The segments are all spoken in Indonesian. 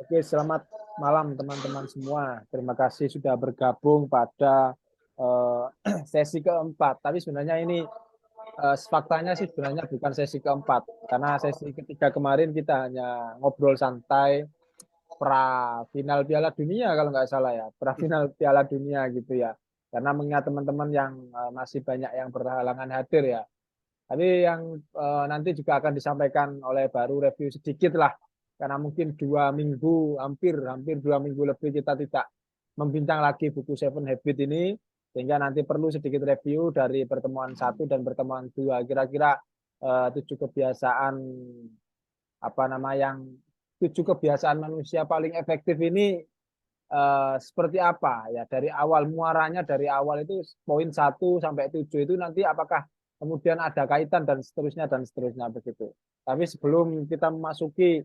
Oke, selamat malam teman-teman semua. Terima kasih sudah bergabung pada sesi keempat. Tapi sebenarnya ini faktanya sih sebenarnya bukan sesi keempat. Karena sesi ketiga kemarin kita hanya ngobrol santai pra final Piala Dunia kalau nggak salah ya. Pra final Piala Dunia gitu ya. Karena mengingat teman-teman yang masih banyak yang berhalangan hadir ya. Tapi yang nanti juga akan disampaikan oleh baru review sedikit lah, karena mungkin 2 minggu, hampir 2 minggu lebih kita tidak membincang lagi buku Seven Habit ini, sehingga nanti perlu sedikit review dari pertemuan 1 dan pertemuan 2. Kira-kira 7 kebiasaan apa nama yang 7 kebiasaan manusia paling efektif ini seperti apa ya, dari awal muaranya, dari awal itu poin 1 sampai 7 itu nanti apakah kemudian ada kaitan dan seterusnya begitu. Tapi sebelum kita memasuki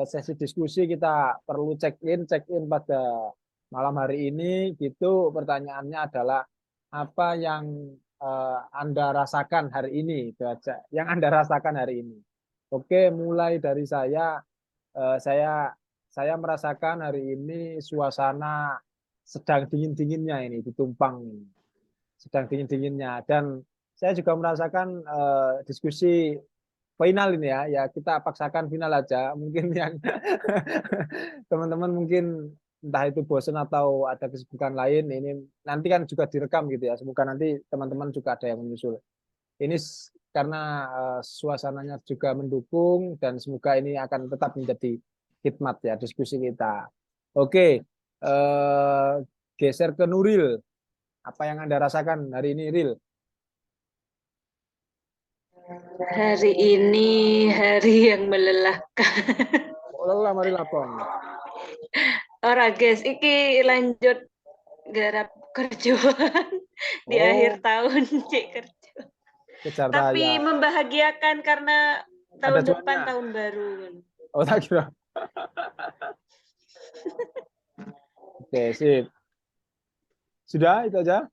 sesi diskusi, kita perlu check in pada malam hari ini gitu. Pertanyaannya adalah apa yang Anda rasakan hari ini, itu aja yang Anda rasakan hari ini. Oke, mulai dari saya. Eh, saya saya merasakan hari ini suasana sedang dingin-dinginnya ini di Tumpang ini. Sedang dingin-dinginnya, dan saya juga merasakan diskusi final ini ya. Ya kita paksakan final aja. Mungkin yang teman-teman mungkin entah itu bosan atau ada kesibukan lain, ini nanti kan juga direkam gitu ya. Semoga nanti teman-teman juga ada yang menyusul. Ini karena suasananya juga mendukung, dan semoga ini akan tetap menjadi khidmat ya diskusi kita. Oke, geser ke Nuril. Apa yang Anda rasakan hari ini, Ril? Hari ini hari yang melelahkan. Oh, lelah mari lapong. Ora guys, iki lanjut garap kerjaan di Oh, akhir tahun, Cik kerja. kejar Tapi tayang. membahagiakan karena Ada tahun depan cuannya. tahun baru. Oh, tak kira. Oke, sip. Sudah itu aja.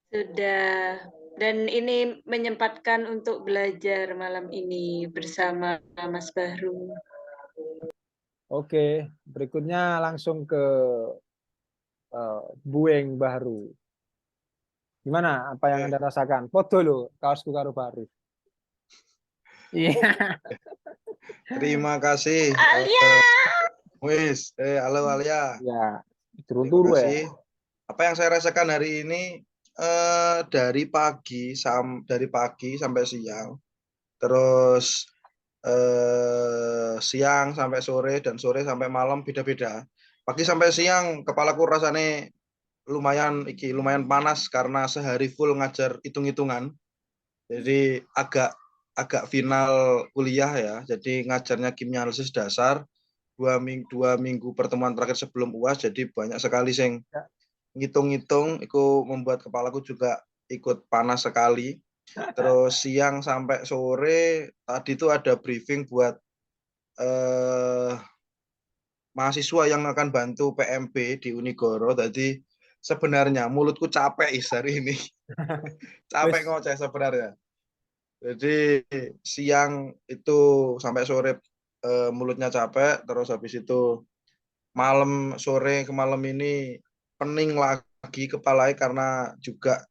Sudah. Dan ini menyempatkan untuk belajar malam ini bersama Mas Bahru. Oke, berikutnya langsung ke Bueng Baru. Gimana? Apa yang Anda rasakan? Foto lo, kaosku karo baru. Iya. Terima kasih. Alia. Halo Alia. Ya, Terima turun-turun ya. kasih. Apa yang saya rasakan hari ini dari pagi sampai siang, terus siang sampai sore dan sore sampai malam beda-beda. Pagi sampai siang kepalaku rasanya lumayan panas karena sehari full ngajar hitung-hitungan. Jadi agak agak final kuliah ya. Jadi ngajarnya kimia analisis dasar 2 minggu pertemuan terakhir sebelum UAS, jadi banyak sekali yang Ya. ngitung-ngitung, itu membuat kepalaku juga ikut panas sekali. Terus siang sampai sore tadi itu ada briefing buat mahasiswa yang akan bantu PMB di Unigoro. Jadi sebenarnya mulutku capek hari ini. Capek Wis, ngoceh sebenarnya. Jadi siang itu sampai sore mulutnya capek, terus habis itu sore ke malam ini pening lagi kepalanya karena juga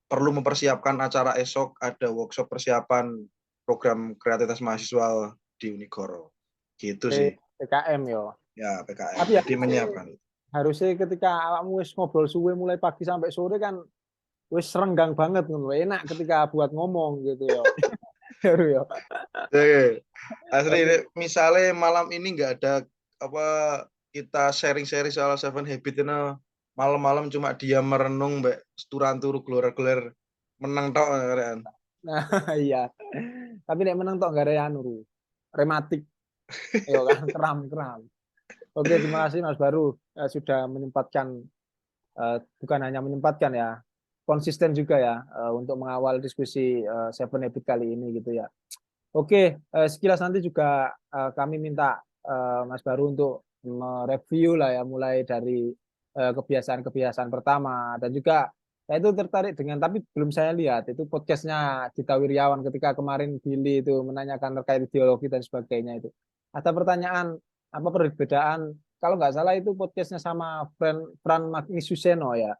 perlu mempersiapkan acara esok, ada workshop persiapan program kreativitas mahasiswa di Unigoro. Gitu sih. PKM yo. Ya, PKM. Tapi Jadi menyiapkan. harusnya ketika awakmu wis ngobrol suwe mulai pagi sampai sore kan wis renggang banget ngono. Enak ketika buat ngomong gitu yo. Baru yo. Oke. Asli, Oke. misalnya malam ini nggak ada apa kita sharing-sharing soal Seven Habit ini, malam-malam cuma dia merenung mbak turan turu gelar-gelar menang tok kan. Nah, iya. Tapi nek menang tok gak ada anu, rematik yo kan, kram-kram. Oke, terima kasih Mas Baru sudah menyempatkan, bukan hanya menyempatkan ya, konsisten juga ya untuk mengawal diskusi Seven Habit kali ini gitu ya. Oke, sekilas nanti juga kami minta Mas Baru untuk mereview lah ya, mulai dari kebiasaan-kebiasaan pertama, dan juga saya itu tertarik dengan, tapi belum saya lihat itu podcastnya Gita Wirjawan ketika kemarin Billy itu menanyakan terkait ideologi dan sebagainya itu. Ada pertanyaan apa perbedaan? Kalau nggak salah itu podcastnya sama Fran Magnisuseno ya.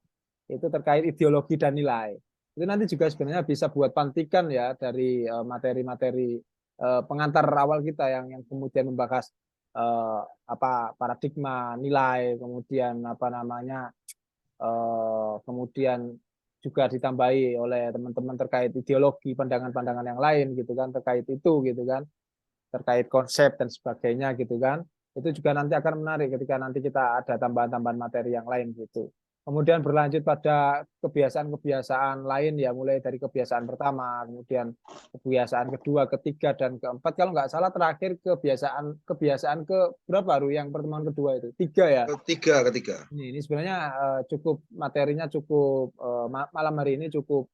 Itu terkait ideologi dan nilai. Itu nanti juga sebenarnya bisa buat pantikan ya dari materi-materi pengantar awal kita yang kemudian membahas apa paradigma nilai, kemudian apa namanya, kemudian juga ditambahi oleh teman-teman terkait ideologi, pandangan-pandangan yang lain gitu kan terkait itu gitu kan, terkait konsep dan sebagainya gitu kan. Itu juga nanti akan menarik ketika nanti kita ada tambahan-tambahan materi yang lain gitu. Kemudian berlanjut pada kebiasaan-kebiasaan lain ya, mulai dari kebiasaan pertama, kemudian kebiasaan kedua, ketiga, dan keempat. Kalau nggak salah terakhir kebiasaan ke berapa Ru yang pertemuan kedua itu? 3 ya? Ketiga. Ini sebenarnya cukup materinya cukup malam hari ini cukup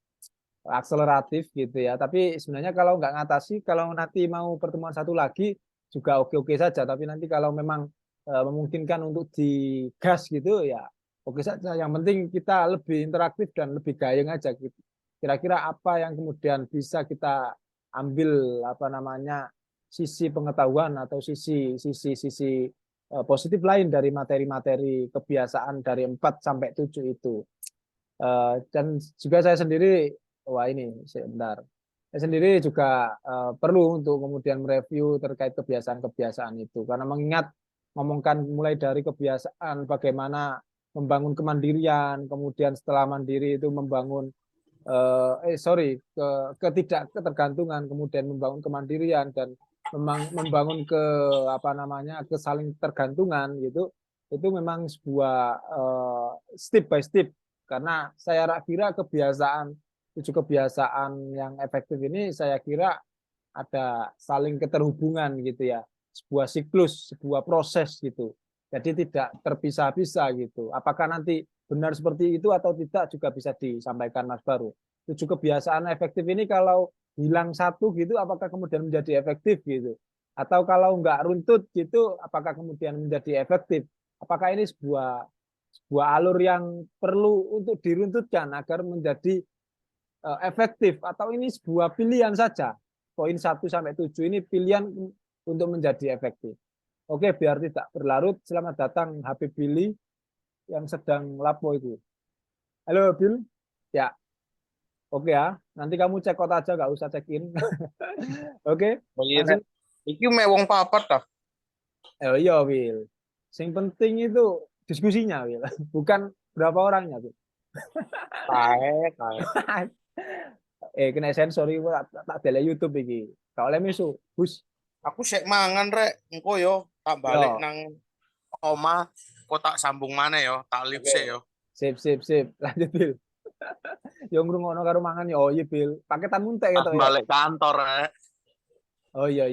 akseleratif gitu ya. Tapi sebenarnya kalau nggak ngatasi, kalau nanti mau pertemuan satu lagi juga oke-oke saja. Tapi nanti kalau memang memungkinkan untuk digas gitu ya oke saja. Yang penting kita lebih interaktif dan lebih gayeng aja gitu. Kira-kira apa yang kemudian bisa kita ambil apa namanya sisi pengetahuan atau sisi positif lain dari materi-materi kebiasaan dari 4 sampai 7 itu. Dan juga saya sendiri, wah ini sebentar. Saya sendiri juga perlu untuk kemudian mereview terkait kebiasaan-kebiasaan itu. Karena mengingat ngomongkan mulai dari kebiasaan bagaimana membangun kemandirian, kemudian setelah mandiri itu membangun ketidak ketergantungan, kemudian membangun kemandirian dan membangun ke apa namanya kesaling tergantungan gitu. Itu memang sebuah step by step, karena saya kira tujuh kebiasaan yang efektif ini saya kira ada saling keterhubungan gitu ya, sebuah siklus, sebuah proses gitu. Jadi tidak terpisah-pisah gitu. Apakah nanti benar seperti itu atau tidak juga bisa disampaikan Mas Baru. 7 kebiasaan efektif ini kalau hilang satu gitu, apakah kemudian menjadi efektif gitu? Atau kalau nggak runtut gitu, apakah kemudian menjadi efektif? Apakah ini sebuah alur yang perlu untuk diruntutkan agar menjadi efektif, atau ini sebuah pilihan saja? Poin 1 sampai 7 ini pilihan untuk menjadi efektif. Oke, biar tidak berlarut, selamat datang Habib Billy yang sedang lapo itu. Halo Bill. Ya, oke ya. Nanti kamu cek out aja, nggak usah check in. Oke, Oh iya, langsung. iki mewong papat dah. Iya, Will. Yang penting itu diskusinya, Will. Bukan berapa orangnya, Will. Kae. Kena sensor itu tak tele YouTube iki. Kau oleh misu, bus. Aku sek mangan rek, engko yo tak balik Yo. nang oma, kok tak sambung mana yo, tak live Oke. yo. Sip. Lanjut, Bill. Yang ngrungokno karo mangan ya, oh iya, Bill. Paketan muntek Pas gitu ya. balik kantor rek. Oh iya.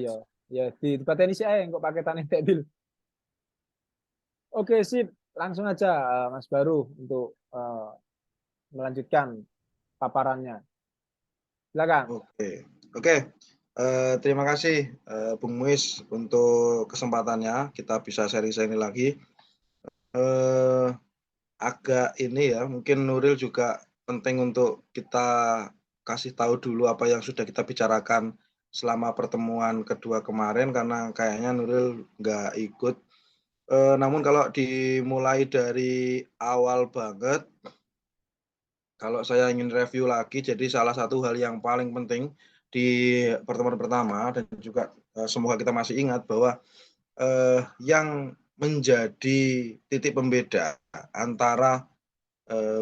Ya, dipateni sih aja kok paketan entek, Bill. Oke, sip. Langsung aja Mas Baru untuk melanjutkan paparannya. Silakan. Oke. Terima kasih Bung Muiz untuk kesempatannya. Kita bisa sharing-sharing lagi. Agak ini ya, mungkin Nuril juga penting untuk kita kasih tahu dulu apa yang sudah kita bicarakan selama pertemuan kedua kemarin, karena kayaknya Nuril nggak ikut. Namun kalau dimulai dari awal banget, kalau saya ingin review lagi, jadi salah satu hal yang paling penting di pertemuan pertama, dan juga semoga kita masih ingat bahwa yang menjadi titik pembeda antara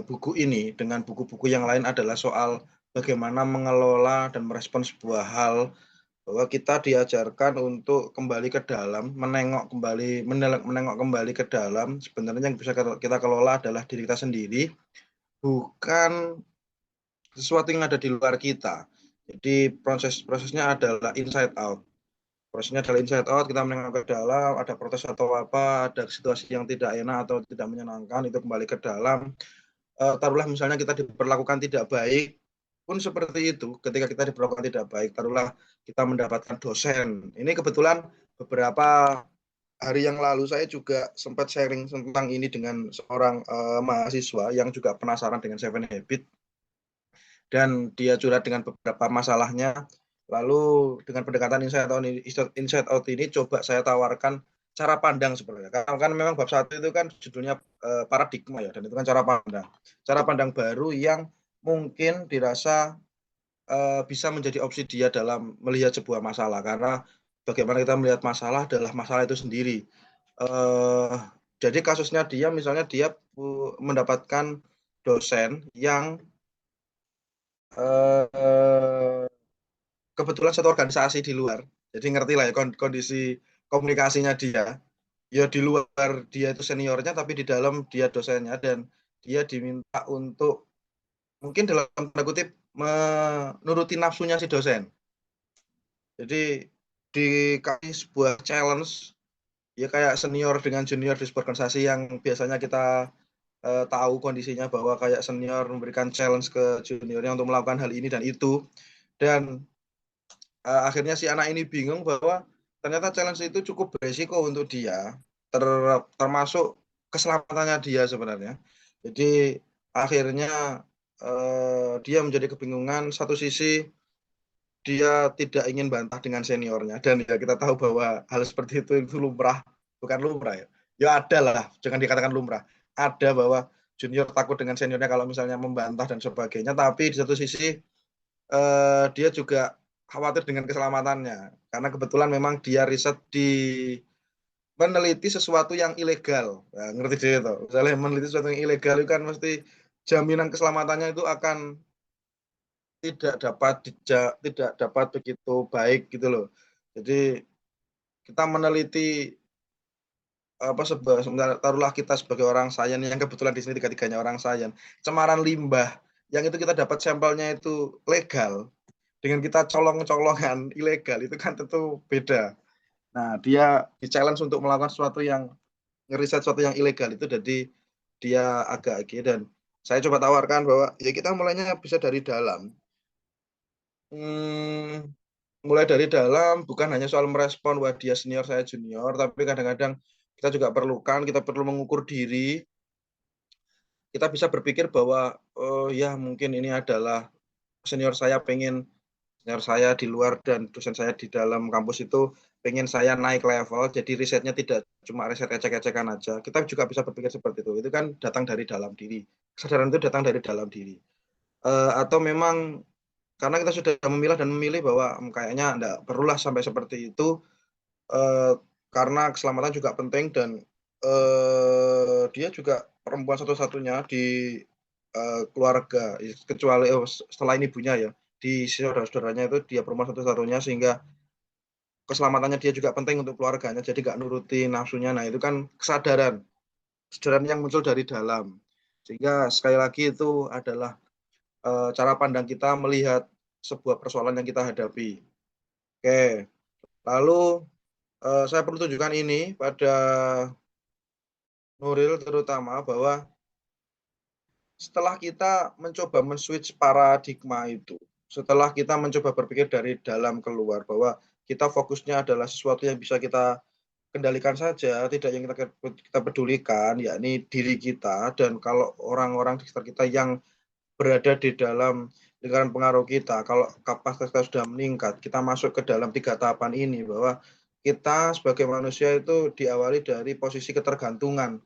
buku ini dengan buku-buku yang lain adalah soal bagaimana mengelola dan merespon sebuah hal, bahwa kita diajarkan untuk kembali ke dalam, menengok kembali ke dalam. Sebenarnya yang bisa kita kelola adalah diri kita sendiri, bukan sesuatu yang ada di luar kita. Jadi prosesnya adalah inside out. Prosesnya adalah inside out, kita menengok ke dalam, ada protes atau apa, ada situasi yang tidak enak atau tidak menyenangkan, itu kembali ke dalam. Taruhlah misalnya kita diperlakukan tidak baik, pun seperti itu. Ketika kita diperlakukan tidak baik, taruhlah kita mendapatkan dosen. Ini kebetulan beberapa hari yang lalu saya juga sempat sharing tentang ini dengan seorang mahasiswa yang juga penasaran dengan Seven Habits, dan dia curhat dengan beberapa masalahnya. Lalu dengan pendekatan inside out ini coba saya tawarkan cara pandang sebenarnya. Karena kan memang bab 1 itu kan judulnya paradigma ya, dan itu kan cara pandang. Cara pandang baru yang mungkin dirasa bisa menjadi opsi dia dalam melihat sebuah masalah, karena bagaimana kita melihat masalah adalah masalah itu sendiri. Jadi kasusnya dia misalnya dia mendapatkan dosen yang kebetulan satu organisasi di luar, jadi ngerti lah ya kondisi komunikasinya dia. Ya di luar dia itu seniornya, tapi di dalam dia dosennya, dan dia diminta untuk mungkin dalam tanda kutip menuruti nafsunya si dosen. Jadi dikasih sebuah challenge, ya kayak senior dengan junior di sebuah organisasi yang biasanya kita tahu kondisinya bahwa kayak senior memberikan challenge ke juniornya untuk melakukan hal ini dan itu. Dan akhirnya si anak ini bingung bahwa ternyata challenge itu cukup beresiko untuk dia, termasuk keselamatannya dia sebenarnya. Jadi akhirnya dia menjadi kebingungan. Satu sisi dia tidak ingin bantah dengan seniornya, dan ya kita tahu bahwa hal seperti itu lumrah, bukan lumrah ya. Ya ada lah, jangan dikatakan lumrah. Ada bahwa junior takut dengan seniornya kalau misalnya membantah dan sebagainya, tapi di satu sisi dia juga khawatir dengan keselamatannya, karena kebetulan memang dia riset di meneliti sesuatu yang ilegal. Nah, ngerti dia itu. Misalnya meneliti sesuatu yang ilegal itu kan mesti jaminan keselamatannya itu akan tidak dapat begitu baik gitu loh. Jadi kita meneliti taruhlah kita sebagai orang sains yang kebetulan di sini tiga-tiganya orang sains, cemaran limbah yang itu kita dapat sampelnya itu legal, dengan kita colong-colongan ilegal, itu kan tentu beda. Nah, dia di-challenge untuk melakukan sesuatu yang ngeriset sesuatu yang ilegal itu, jadi dia agak dan saya coba tawarkan bahwa ya kita mulainya bisa dari dalam. Mulai dari dalam, bukan hanya soal merespon wah dia senior saya junior, tapi kadang-kadang kita juga kita perlu mengukur diri. Kita bisa berpikir bahwa oh ya mungkin ini adalah senior saya di luar dan dosen saya di dalam kampus itu pengen saya naik level, jadi risetnya tidak cuma riset ecek-ecekan aja. Kita juga bisa berpikir seperti itu. Itu kan datang dari dalam diri. Kesadaran itu datang dari dalam diri. Atau memang karena kita sudah memilih bahwa kayaknya enggak perlulah sampai seperti itu, karena keselamatan juga penting, dan dia juga perempuan satu-satunya di keluarga, kecuali setelah ini ibunya ya, di saudara-saudaranya itu dia perempuan satu-satunya, sehingga keselamatannya dia juga penting untuk keluarganya, jadi nggak nuruti nafsunya. Nah itu kan kesadaran yang muncul dari dalam, sehingga sekali lagi itu adalah cara pandang kita melihat sebuah persoalan yang kita hadapi. Oke, lalu saya perlu tunjukkan ini pada Nuril terutama, bahwa setelah kita mencoba men-switch paradigma itu, setelah kita mencoba berpikir dari dalam keluar, bahwa kita fokusnya adalah sesuatu yang bisa kita kendalikan saja, tidak yang kita pedulikan, yakni diri kita, dan kalau orang-orang di sekitar kita yang berada di dalam lingkaran pengaruh kita, kalau kapasitas kita sudah meningkat, kita masuk ke dalam 3 tahapan ini, bahwa kita sebagai manusia itu diawali dari posisi ketergantungan.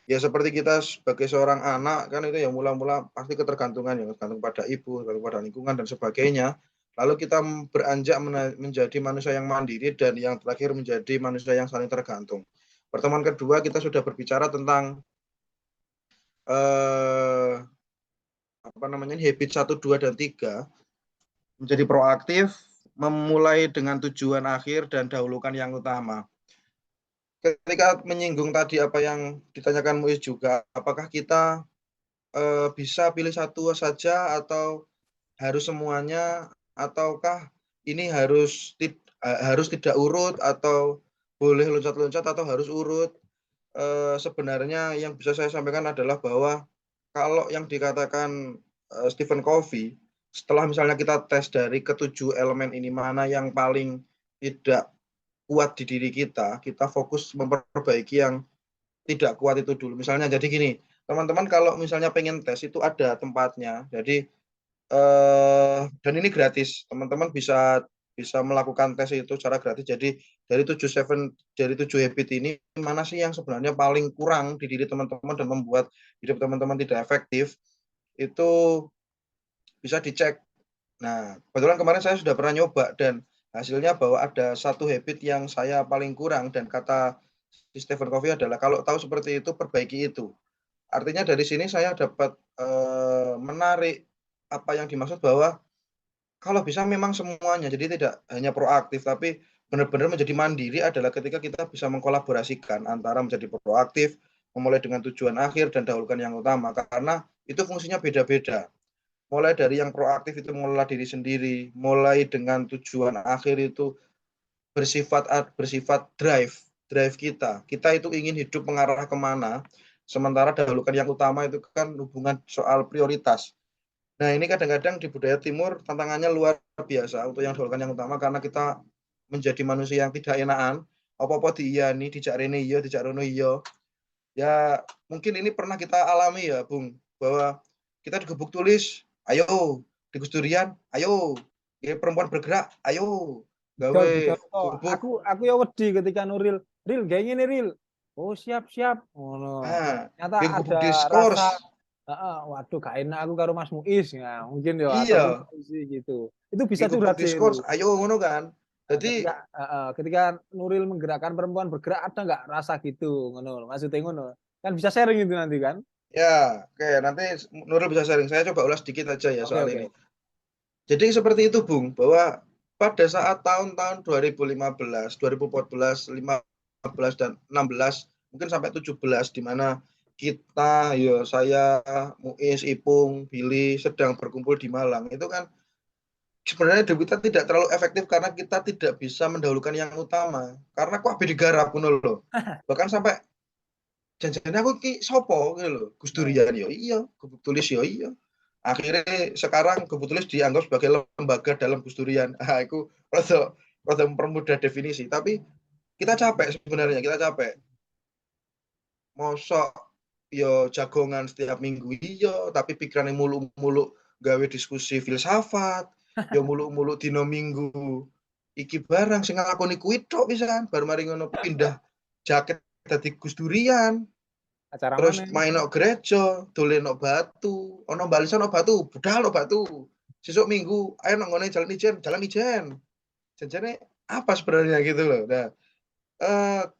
Ya seperti kita sebagai seorang anak kan, itu ya mula-mula pasti ketergantungan, ya tergantung pada ibu, tergantung pada lingkungan dan sebagainya. Lalu kita beranjak menjadi manusia yang mandiri, dan yang terakhir menjadi manusia yang saling tergantung. Pertemuan kedua kita sudah berbicara tentang habit 1, 2, dan 3, menjadi proaktif, memulai dengan tujuan akhir, dan dahulukan yang utama. Ketika menyinggung tadi apa yang ditanyakan Muiz juga, apakah kita bisa pilih satu saja atau harus semuanya, ataukah ini harus tidak urut, atau boleh loncat-loncat, atau harus urut? Sebenarnya yang bisa saya sampaikan adalah bahwa kalau yang dikatakan Stephen Covey, setelah misalnya kita tes dari ketujuh elemen ini mana yang paling tidak kuat di diri kita, kita fokus memperbaiki yang tidak kuat itu dulu. Misalnya jadi gini, teman-teman kalau misalnya pengen tes itu ada tempatnya. Jadi Dan ini gratis. Teman-teman bisa melakukan tes itu secara gratis. Jadi dari 7 habit ini mana sih yang sebenarnya paling kurang di diri teman-teman dan membuat hidup teman-teman tidak efektif, itu bisa dicek. Nah, kebetulan kemarin saya sudah pernah nyoba dan hasilnya bahwa ada satu habit yang saya paling kurang, dan kata si Stephen Covey adalah kalau tahu seperti itu perbaiki itu. Artinya dari sini saya dapat menarik apa yang dimaksud bahwa kalau bisa memang semuanya, jadi tidak hanya proaktif, tapi benar-benar menjadi mandiri adalah ketika kita bisa mengkolaborasikan antara menjadi proaktif, memulai dengan tujuan akhir dan dahulukan yang utama, karena itu fungsinya beda-beda. Mulai dari yang proaktif itu mengelola diri sendiri, mulai dengan tujuan akhir itu bersifat drive kita. Kita itu ingin hidup mengarah kemana, sementara dahulukan yang utama itu kan hubungan soal prioritas. Nah, ini kadang-kadang di budaya timur tantangannya luar biasa untuk yang dahulukan yang utama, karena kita menjadi manusia yang tidak enakan. Apa-apa diiyani, dijak rene iya, dijak rono iya. Ya, mungkin ini pernah kita alami ya, Bung, bahwa kita digebuk tulis, ayo, di Gus Durian, ayo, ya, perempuan bergerak, ayo, gawe Betul. Oh, gubuk. aku ya wedi ketika Nuril, Ril, kayak gini Ril. Oh, siap. Oh, no. Nah, Ternyata ya ada gubuk diskurs. rasa, waduh, gak enak aku karo Mas Muiz, ya mungkin ya, ataupun Iya, sih gitu. Itu bisa ya gubuk curhat sih itu. diskurs, ayo ngono kan. Nah, Jadi ketika Nuril menggerakkan perempuan bergerak, ada nggak rasa gitu, ngono, maksudnya ngono. Kan bisa sharing itu nanti kan? ya, oke, nanti Nurul bisa sharing. Saya coba ulas sedikit aja ya soal Oke. ini. Jadi seperti itu, Bung, bahwa pada saat tahun-tahun 2015, 2014, 15 dan 16, mungkin sampai 17, di mana kita, ya saya, Muiz, Ipung, Billy sedang berkumpul di Malang. Itu kan sebenarnya hidup kita tidak terlalu efektif karena kita tidak bisa mendahulukan yang utama. Karena kok habis digarap ngono loh. Bahkan sampai janjane aku ki sopo gitu loh. Gus Durian yo iya, Gubuk Tulis yo iya. Akhirnya sekarang Gubuk Tulis dianggap sebagai lembaga dalam Gus Durian. Aku rada mempermudah definisi, tapi kita capek sebenarnya, kita capek. Mosok yo jagongan setiap minggu iya, tapi pikirannya muluk-muluk gawe diskusi filsafat, yo muluk-muluk dino minggu iki barang sing nglakoni kuwi tok pisan, baru mari ngono pindah jaket dadi Gus Durian. Acara Terus mana? main nok gereja, dolen nok batu, ono balisan nok batu, budal nok batu. Sesuk minggu, ayo nok ngone jalan ijen. Janjane apa sebenarnya gitu loh. Nah,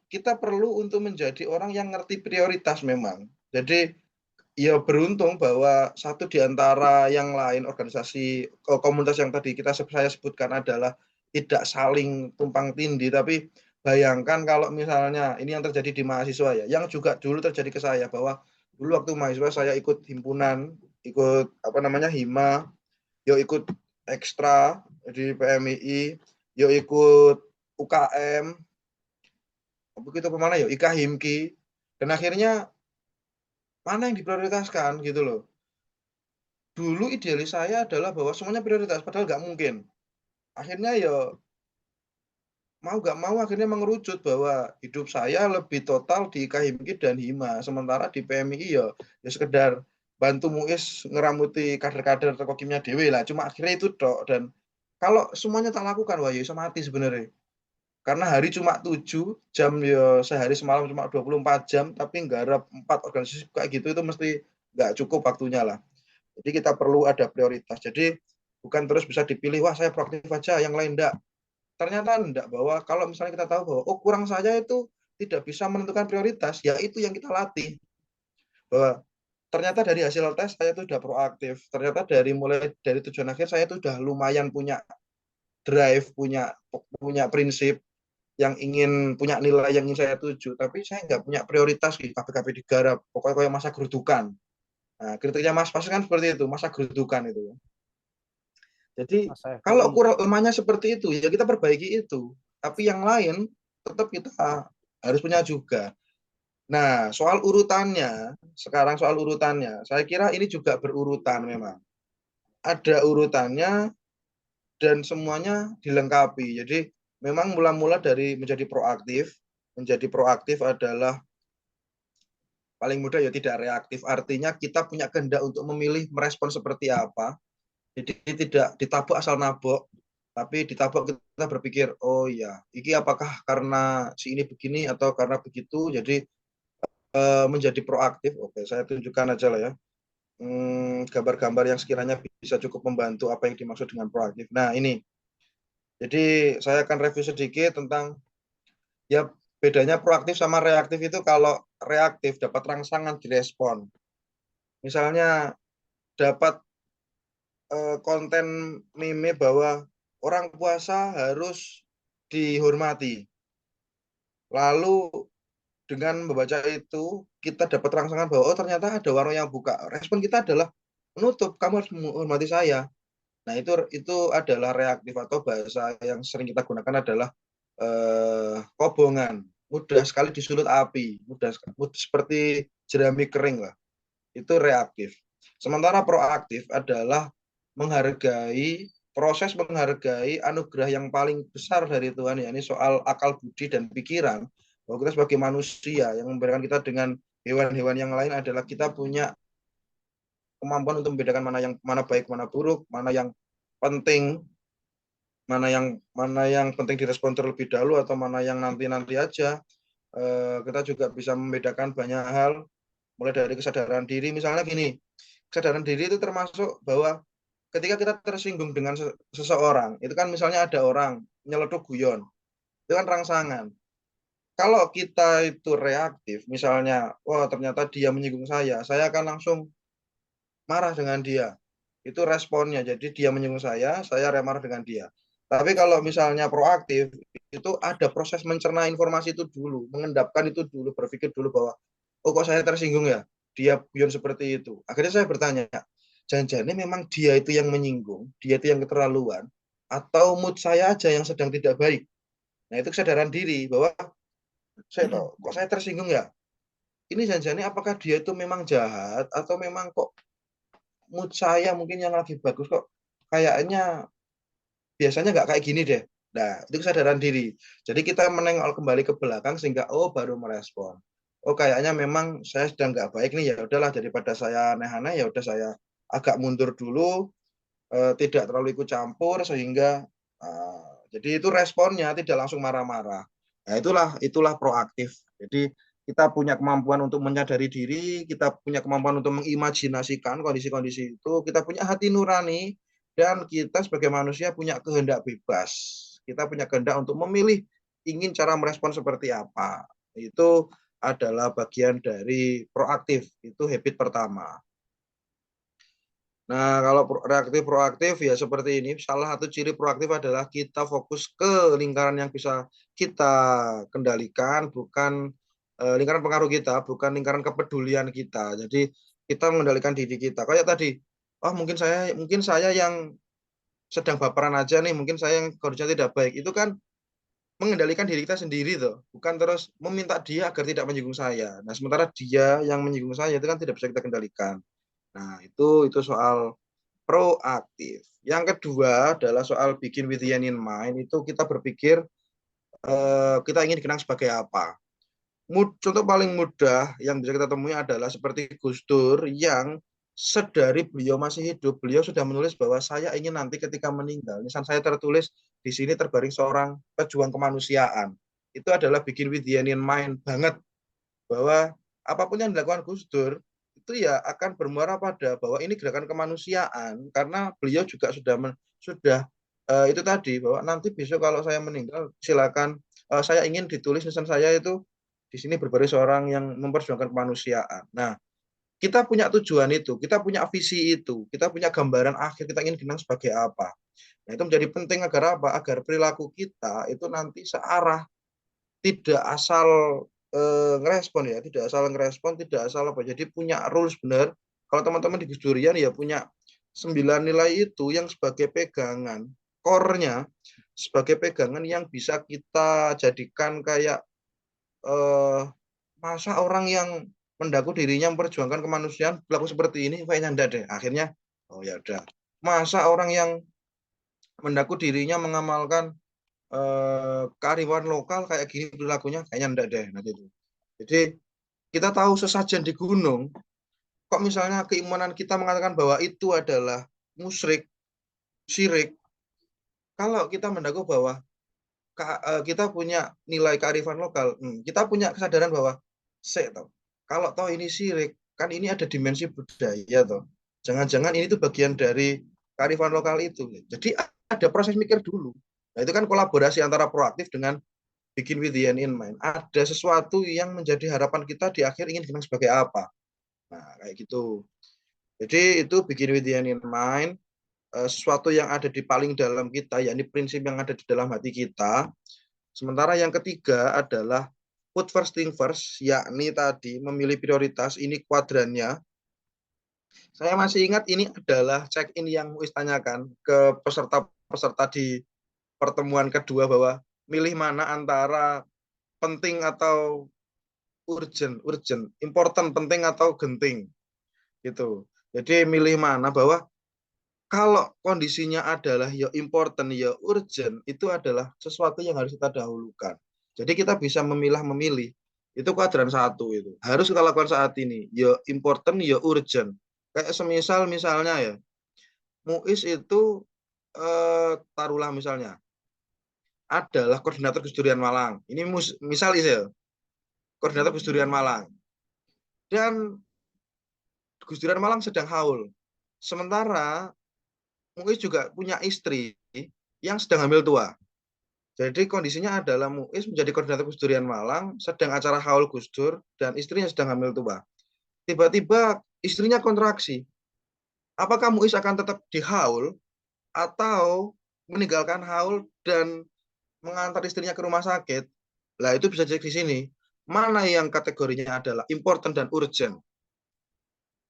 kita perlu untuk menjadi orang yang ngerti prioritas memang. Jadi ya beruntung bahwa satu di antara yang lain organisasi komunitas yang tadi saya sebutkan adalah tidak saling tumpang tindih, tapi bayangkan kalau misalnya ini yang terjadi di mahasiswa ya, yang juga dulu terjadi ke saya, bahwa dulu waktu mahasiswa saya ikut himpunan, ikut apa namanya hima, yo ikut ekstra di PMII, yo ikut UKM, begitu kemana yo IKA Himki, dan akhirnya mana yang diprioritaskan gitu loh. Dulu idealis saya adalah bahwa semuanya prioritas, padahal nggak mungkin. Akhirnya ya mau nggak mau akhirnya mengerucut bahwa hidup saya lebih total di Himki dan Hima, sementara di PMI ya sekedar bantu Muiz ngeramuti kader-kader toko kimia dewe lah. Cuma akhirnya itu dok, dan kalau semuanya tak lakukan wah ya bisa mati sebenarnya. Karena hari cuma 7 jam, ya sehari semalam cuma 24 jam, tapi nggarap 4 organisasi kayak gitu itu mesti nggak cukup waktunya lah. Jadi kita perlu ada prioritas. Jadi bukan terus bisa dipilih, wah saya proaktif aja, yang lain enggak. Ternyata enggak, bahwa kalau misalnya kita tahu bahwa oh kurang saya itu tidak bisa menentukan prioritas, ya itu yang kita latih. Bahwa ternyata dari hasil tes saya itu sudah proaktif. Ternyata mulai dari tujuan akhir saya itu sudah lumayan punya drive, punya prinsip yang ingin punya nilai yang ingin saya tuju, tapi saya nggak punya prioritas di KPKP digarap. Pokoknya kayak masa gerudukan. Nah, kritiknya Mas Pas kan seperti itu, masa gerudukan itu. Jadi kalau kurang lemahnya seperti itu, ya kita perbaiki itu. Tapi yang lain tetap kita harus punya juga. Nah, soal urutannya, sekarang soal urutannya, saya kira ini juga berurutan memang. Ada urutannya dan semuanya dilengkapi. Jadi memang mula-mula dari menjadi proaktif. Menjadi proaktif adalah paling mudah ya tidak reaktif. Artinya kita punya kehendak untuk memilih merespon seperti apa. Jadi tidak ditabok asal nabok, tapi ditabok kita berpikir, oh ya, ini apakah karena si ini begini atau karena begitu, jadi menjadi proaktif. Oke, saya tunjukkan aja lah ya. Gambar-gambar yang sekiranya bisa cukup membantu apa yang dimaksud dengan proaktif. Nah, ini. Jadi saya akan review sedikit tentang ya bedanya proaktif sama reaktif itu. Kalau reaktif dapat rangsangan direspon. Misalnya dapat konten meme bahwa orang puasa harus dihormati. Lalu dengan membaca itu kita dapat rangsangan bahwa oh ternyata ada warung yang buka. Respon kita adalah menutup, kamu harus menghormati saya. Nah, itu adalah reaktif atau bahasa yang sering kita gunakan adalah kobongan. Mudah sekali disulut api, mudah seperti jerami kering lah. Itu reaktif. Sementara proaktif adalah menghargai anugerah yang paling besar dari Tuhan, yakni soal akal budi dan pikiran. Bahwa kita sebagai manusia yang membedakan kita dengan hewan-hewan yang lain adalah kita punya kemampuan untuk membedakan mana baik, mana buruk, mana yang penting, mana yang penting direspon terlebih dahulu atau mana yang nanti aja. Kita juga bisa membedakan banyak hal, mulai dari kesadaran diri. Misalnya gini, kesadaran diri itu termasuk bahwa ketika kita tersinggung dengan seseorang, itu kan misalnya ada orang nyeletuk guyon, itu kan rangsangan. Kalau kita itu reaktif, misalnya, wah ternyata dia menyinggung saya akan langsung marah dengan dia. Itu responnya, jadi dia menyinggung saya marah dengan dia. Tapi kalau misalnya proaktif, itu ada proses mencerna informasi itu dulu, mengendapkan itu dulu, berpikir dulu bahwa, oh kok saya tersinggung ya, dia guyon seperti itu. Akhirnya saya bertanya, jangan-jangan memang dia itu yang menyinggung, dia itu yang keterlaluan, atau mood saya aja yang sedang tidak baik. Nah, itu kesadaran diri bahwa kok saya tersinggung ya? Ini jangan-jangan apakah dia itu memang jahat atau memang kok mood saya mungkin yang lagi bagus kok kayaknya biasanya nggak kayak gini deh. Nah, itu kesadaran diri. Jadi kita menengok kembali ke belakang sehingga baru merespon. Oh kayaknya memang saya sedang nggak baik nih, ya udahlah daripada saya aneh-aneh ya udah saya agak mundur dulu, tidak terlalu ikut campur sehingga jadi itu responnya tidak langsung marah-marah. Nah, itulah proaktif. Jadi kita punya kemampuan untuk menyadari diri, kita punya kemampuan untuk mengimajinasikan kondisi-kondisi itu, kita punya hati nurani, dan kita sebagai manusia punya kehendak bebas. Kita punya kehendak untuk memilih ingin cara merespon seperti apa. Itu adalah bagian dari proaktif. Itu habit pertama. Nah, kalau reaktif-proaktif ya seperti ini. Salah satu ciri proaktif adalah kita fokus ke lingkaran yang bisa kita kendalikan, bukan lingkaran pengaruh kita, bukan lingkaran kepedulian kita. Jadi kita mengendalikan diri kita. Kayak tadi, mungkin saya yang sedang baperan aja nih, mungkin saya yang kondisinya tidak baik. Itu kan mengendalikan diri kita sendiri tuh, bukan terus meminta dia agar tidak menyinggung saya. Nah, sementara dia yang menyinggung saya itu kan tidak bisa kita kendalikan. Nah, itu soal proaktif. Yang kedua adalah soal bikin with the end in mind. Itu kita berpikir kita ingin dikenang sebagai apa. Contoh paling mudah yang bisa kita temui adalah seperti Gus Dur yang sedari beliau masih hidup, beliau sudah menulis bahwa saya ingin nanti ketika meninggal, misal saya tertulis di sini terbaring seorang pejuang kemanusiaan. Itu adalah bikin with the end in mind banget, bahwa apapun yang dilakukan Gus Dur itu ya akan bermuara pada bahwa ini gerakan kemanusiaan, karena beliau juga sudah itu tadi bahwa nanti besok kalau saya meninggal silakan saya ingin ditulis nisan saya itu di sini berbaris seorang yang memperjuangkan kemanusiaan. Nah, kita punya tujuan itu, kita punya visi itu, kita punya gambaran akhir kita ingin dikenang sebagai apa. Nah, itu menjadi penting agar apa? Agar perilaku kita itu nanti searah, tidak asal ngerespon ya, tidak asal apa. Jadi punya rules benar. Kalau teman-teman di Gus Durian ya punya 9 nilai itu yang sebagai pegangan, core-nya sebagai pegangan yang bisa kita jadikan kayak masa orang yang mendaku dirinya memperjuangkan kemanusiaan berlaku seperti ini, kayaknya enggak deh. Akhirnya, oh ya udah. Masa orang yang mendaku dirinya mengamalkan kearifan lokal kayak gini perilakunya, kayaknya enggak deh. Nah, gitu. Jadi kita tahu sesajen di gunung, kok misalnya keimanan kita mengatakan bahwa itu adalah musyrik, syirik. Kalau kita mendaku bahwa kita punya nilai kearifan lokal, kita punya kesadaran bahwa kalau toh ini syirik, kan ini ada dimensi budaya toh. Jangan-jangan ini tuh bagian dari kearifan lokal itu. Jadi ada proses mikir dulu. Nah, itu kan kolaborasi antara proaktif dengan bikin with the end in mind. Ada sesuatu yang menjadi harapan kita di akhir ingin dikenang sebagai apa. Nah, kayak gitu. Jadi itu bikin with the end in mind, sesuatu yang ada di paling dalam kita, yakni prinsip yang ada di dalam hati kita. Sementara yang ketiga adalah put first thing first, yakni tadi memilih prioritas. Ini kuadrannya. Saya masih ingat ini adalah check-in yang Muiz tanyakan ke peserta-peserta di pertemuan kedua, bahwa milih mana antara penting atau urgent, important, penting atau genting, gitu. Jadi milih mana, bahwa kalau kondisinya adalah ya important, ya urgent, itu adalah sesuatu yang harus kita dahulukan. Jadi kita bisa memilah-memilih. Itu kuadran 1 itu. Harus kita lakukan saat ini. Ya important, ya urgent. Kayak misalnya ya, Muiz itu taruhlah misalnya adalah koordinator Gus Durian Malang. Ini misal ya, koordinator Gus Durian Malang. Dan Gus Durian Malang sedang haul. Sementara Muiz juga punya istri yang sedang hamil tua. Jadi kondisinya adalah Muiz menjadi koordinator Gus Durian Malang, sedang acara haul Gus Dur, dan istrinya sedang hamil tua. Tiba-tiba istrinya kontraksi. Apakah Muiz akan tetap di haul atau meninggalkan haul dan mengantar istrinya ke rumah sakit? Nah, itu bisa cek di sini. Mana yang kategorinya adalah important dan urgent?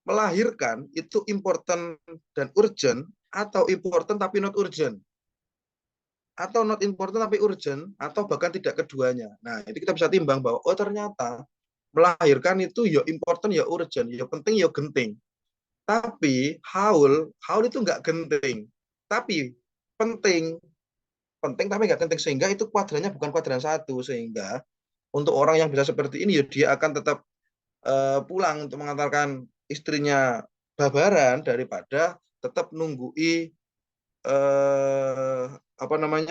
Melahirkan itu important dan urgent, atau important tapi not urgent? Atau not important tapi urgent, atau bahkan tidak keduanya. Nah, itu kita bisa timbang bahwa oh ternyata melahirkan itu ya important ya urgent, ya penting ya genting. Tapi haul itu nggak genting, tapi penting tapi nggak genting, sehingga itu kuadrannya bukan kuadran 1. Sehingga untuk orang yang bisa seperti ini ya dia akan tetap pulang untuk mengantarkan istrinya babaran daripada tetap nunggui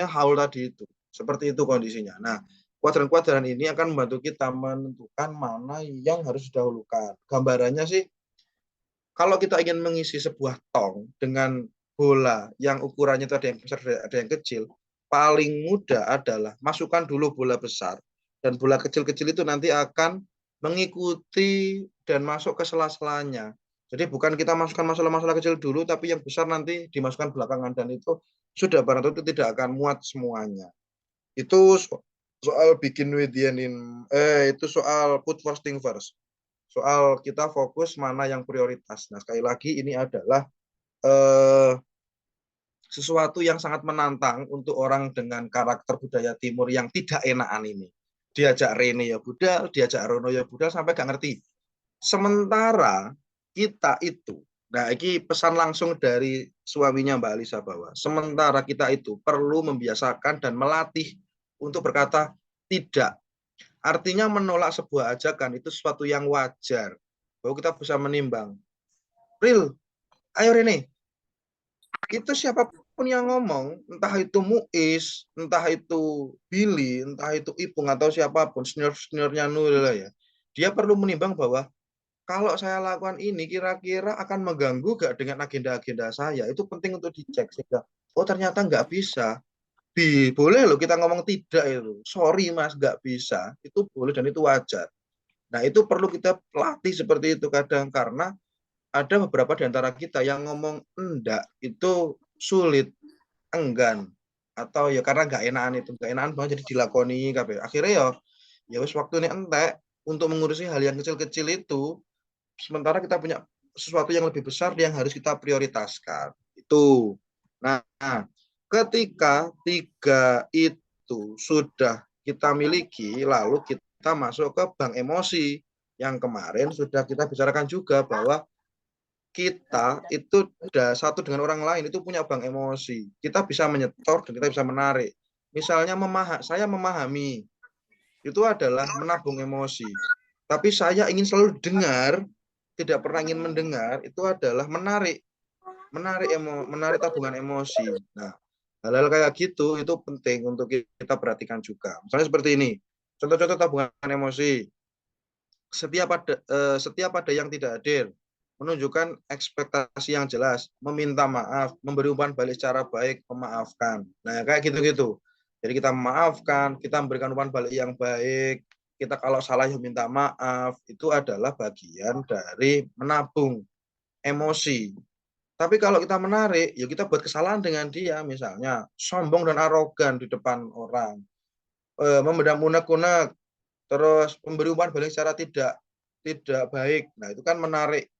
haul tadi itu. Seperti itu kondisinya. Nah, kuadran-kuadran ini akan membantu kita menentukan mana yang harus didahulukan. Gambarannya sih, kalau kita ingin mengisi sebuah tong dengan bola yang ukurannya itu ada yang besar, ada yang kecil, paling mudah adalah masukkan dulu bola besar, dan bola kecil-kecil itu nanti akan mengikuti dan masuk ke sela-selanya. Jadi bukan kita masukkan masalah-masalah kecil dulu, tapi yang besar nanti dimasukkan belakangan, dan itu sudah barang tentu tidak akan muat semuanya. Itu soal bikin with the end in, itu soal put first thing first. Soal kita fokus mana yang prioritas. Nah, sekali lagi ini adalah sesuatu yang sangat menantang untuk orang dengan karakter budaya timur yang tidak enakan ini. Diajak Rene ya budal, diajak Rono ya budal, sampai gak ngerti. Sementara kita itu, nah ini pesan langsung dari suaminya Mbak Alisa, bahwa sementara kita itu perlu membiasakan dan melatih untuk berkata tidak. Artinya menolak sebuah ajakan itu sesuatu yang wajar. Bahwa kita bisa menimbang. Pril, ayo Rene. Itu siapapun yang ngomong, entah itu Muiz, entah itu Billy, entah itu Ipung, atau siapapun, senior-seniornya Nuril ya. Dia perlu menimbang bahwa kalau saya lakukan ini kira-kira akan mengganggu gak dengan agenda-agenda saya. Itu penting untuk dicek. Sehingga, oh ternyata nggak bisa. Boleh loh kita ngomong tidak itu. Sorry mas, nggak bisa. Itu boleh dan itu wajar. Nah itu perlu kita latih seperti itu kadang, karena ada beberapa di antara kita yang ngomong enggak itu sulit, enggan, atau ya karena nggak enakan, itu nggak enakan banget jadi dilakoni kabeh. Akhirnya ya wis waktu ini entek untuk mengurusi hal yang kecil-kecil itu, sementara kita punya sesuatu yang lebih besar yang harus kita prioritaskan. Itu. Nah, ketika 3 itu sudah kita miliki, lalu kita masuk ke bank emosi. Yang kemarin sudah kita bicarakan juga bahwa kita itu sudah satu dengan orang lain itu punya bank emosi. Kita bisa menyetor dan kita bisa menarik. Misalnya saya memahami, itu adalah menabung emosi. Tapi saya ingin selalu dengar, tidak pernah ingin mendengar, itu adalah menarik. menarik tabungan emosi. Nah, hal-hal kayak gitu itu penting untuk kita perhatikan juga. Misalnya seperti ini, contoh-contoh tabungan emosi. Setiap ada yang tidak hadir, menunjukkan ekspektasi yang jelas, meminta maaf, memberi umpan balik secara baik, memaafkan. Nah, kayak gitu-gitu. Jadi kita memaafkan, kita memberikan umpan balik yang baik, kita kalau salah ya minta maaf, itu adalah bagian dari menabung emosi. Tapi kalau kita menarik, ya kita buat kesalahan dengan dia, misalnya sombong dan arogan di depan orang, memendam unek-unek, terus memberi umpan balik secara tidak baik. Nah, itu kan menarik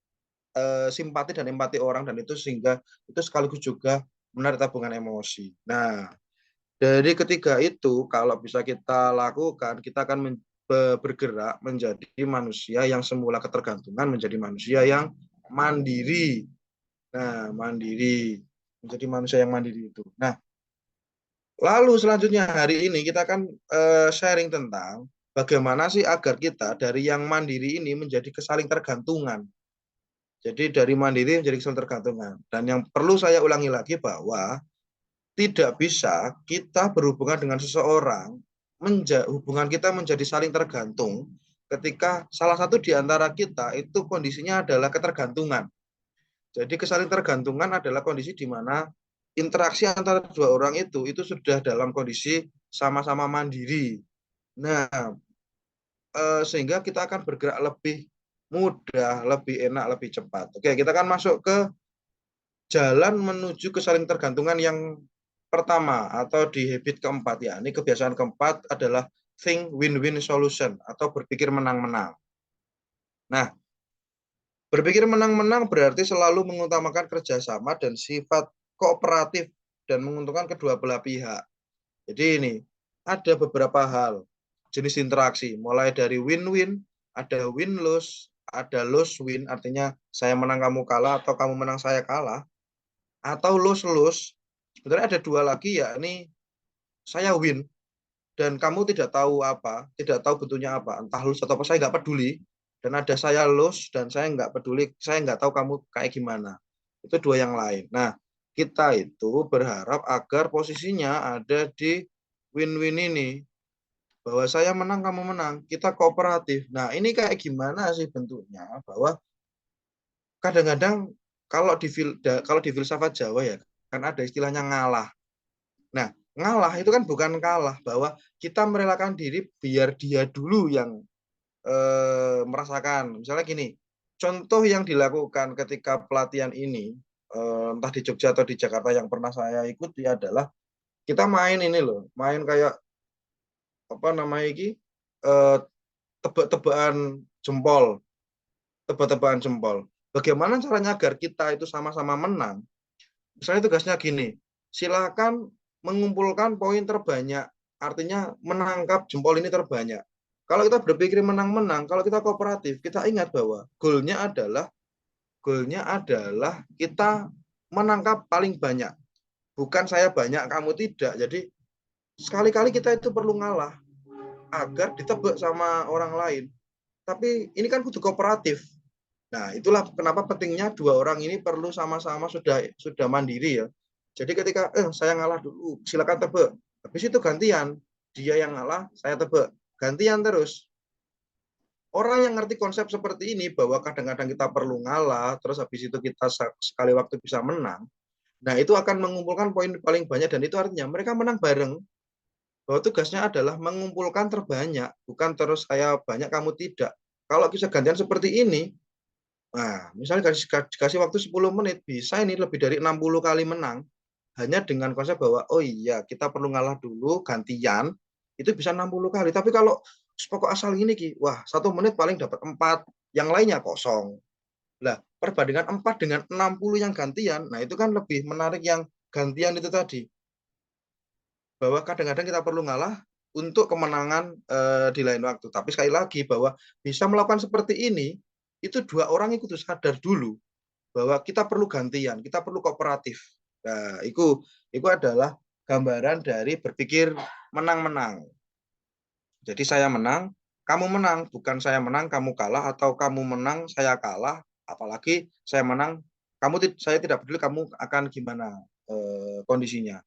simpati dan empati orang, dan itu sehingga itu sekaligus juga menarik tabungan emosi. Nah, dari ketiga itu kalau bisa kita lakukan, kita akan bergerak menjadi manusia yang semula ketergantungan menjadi manusia yang mandiri. Nah, mandiri, menjadi manusia yang mandiri itu. Nah, lalu selanjutnya hari ini kita akan sharing tentang bagaimana sih agar kita dari yang mandiri ini menjadi kesaling tergantungan. Jadi dari mandiri menjadi kesaling tergantungan. Dan yang perlu saya ulangi lagi bahwa tidak bisa kita berhubungan dengan seseorang, hubungan kita menjadi saling tergantung ketika salah satu di antara kita itu kondisinya adalah ketergantungan. Jadi kesaling tergantungan adalah kondisi di mana interaksi antara dua orang itu sudah dalam kondisi sama-sama mandiri. Nah, sehingga kita akan bergerak lebih mudah, lebih enak, lebih cepat. Oke, kita akan masuk ke jalan menuju kesaling tergantungan yang pertama atau di habit keempat ya. Ini kebiasaan keempat adalah think win-win solution atau berpikir menang-menang. Nah, berpikir menang-menang berarti selalu mengutamakan kerjasama dan sifat kooperatif dan menguntungkan kedua belah pihak. Jadi ini ada beberapa hal jenis interaksi, mulai dari win-win, ada win-lose, ada lose-win, artinya saya menang kamu kalah atau kamu menang saya kalah, atau lose-lose. Sebenarnya ada dua lagi, yakni saya win dan kamu tidak tahu apa, tidak tahu bentuknya apa, entah lose atau apa, saya nggak peduli. Dan ada saya lose dan saya nggak peduli, saya nggak tahu kamu kayak gimana. Itu dua yang lain. Nah, kita itu berharap agar posisinya ada di win-win ini. Bahwa saya menang, kamu menang, kita kooperatif. Nah, ini kayak gimana sih bentuknya? Bahwa kadang-kadang kalau di filsafat Jawa ya, kan ada istilahnya ngalah. Nah, ngalah itu kan bukan kalah, bahwa kita merelakan diri biar dia dulu yang merasakan. Misalnya gini, contoh yang dilakukan ketika pelatihan ini, entah di Jogja atau di Jakarta yang pernah saya ikuti adalah kita main ini loh, main kayak apa namanya ini, tebak-tebakan jempol, tebak-tebakan jempol. Bagaimana caranya agar kita itu sama-sama menang? Misalnya tugasnya gini, silakan mengumpulkan poin terbanyak, artinya menangkap jempol ini terbanyak. Kalau kita berpikir menang-menang, kalau kita kooperatif, kita ingat bahwa goalnya adalah kita menangkap paling banyak. Bukan saya banyak, kamu tidak. Jadi sekali-kali kita itu perlu ngalah agar ditebak sama orang lain. Tapi ini kan kudu kooperatif. Nah, itulah kenapa pentingnya dua orang ini perlu sama-sama sudah mandiri ya. Jadi ketika saya ngalah dulu, silakan tebak. Habis itu gantian, dia yang ngalah, saya tebak. Gantian terus. Orang yang ngerti konsep seperti ini bahwa kadang-kadang kita perlu ngalah, terus habis itu kita sekali waktu bisa menang. Nah, itu akan mengumpulkan poin paling banyak dan itu artinya mereka menang bareng. Bahwa tugasnya adalah mengumpulkan terbanyak, bukan terus saya banyak kamu tidak. Kalau bisa gantian seperti ini, nah, misalnya kasih waktu 10 menit, bisa ini lebih dari 60 kali menang. Hanya dengan konsep bahwa, oh iya, kita perlu ngalah dulu, gantian, itu bisa 60 kali. Tapi kalau pokok asal ini, wah, 1 menit paling dapat 4, yang lainnya kosong. Nah, perbandingan 4 dengan 60 yang gantian, nah itu kan lebih menarik yang gantian itu tadi. Bahwa kadang-kadang kita perlu ngalah untuk kemenangan di lain waktu. Tapi sekali lagi, bahwa bisa melakukan seperti ini, itu dua orang itu sadar dulu bahwa kita perlu gantian, kita perlu kooperatif. Nah, itu adalah gambaran dari berpikir menang-menang. Jadi saya menang, kamu menang, bukan saya menang, kamu kalah, atau kamu menang, saya kalah, apalagi saya menang, saya tidak peduli kamu akan gimana kondisinya.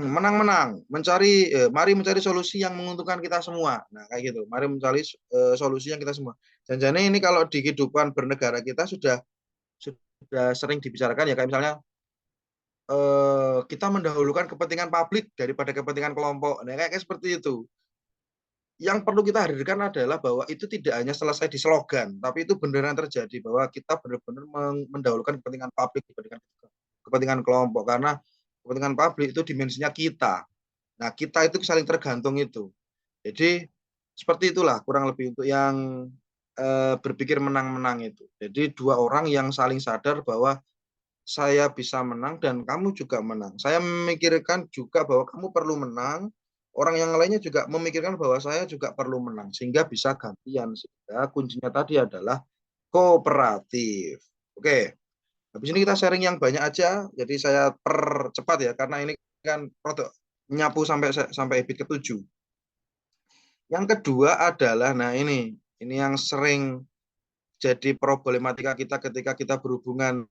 Menang-menang, mari mencari solusi yang menguntungkan kita semua. Nah, kayak gitu. Mari mencari solusi yang kita semua. Jangan-jangan ini kalau di kehidupan bernegara kita sudah sering dibicarakan ya, kayak misalnya kita mendahulukan kepentingan publik daripada kepentingan kelompok. Nah, kayak seperti itu. Yang perlu kita hadirkan adalah bahwa itu tidak hanya selesai di slogan, tapi itu beneran terjadi bahwa kita benar-benar mendahulukan kepentingan publik dibandingkan kepentingan kelompok, karena kepentingan publik itu dimensinya kita. Nah, kita itu saling tergantung itu. Jadi seperti itulah kurang lebih untuk yang berpikir menang-menang itu. Jadi dua orang yang saling sadar bahwa saya bisa menang dan kamu juga menang. Saya memikirkan juga bahwa kamu perlu menang. Orang yang lainnya juga memikirkan bahwa saya juga perlu menang. Sehingga bisa gantian. Sehingga kuncinya tadi adalah kooperatif. Oke. Habis ini kita sharing yang banyak aja. Jadi saya percepat ya. Karena ini kan produk nyapu sampai habit ke-7. Yang kedua adalah, nah ini yang sering jadi problematika kita ketika kita berhubungan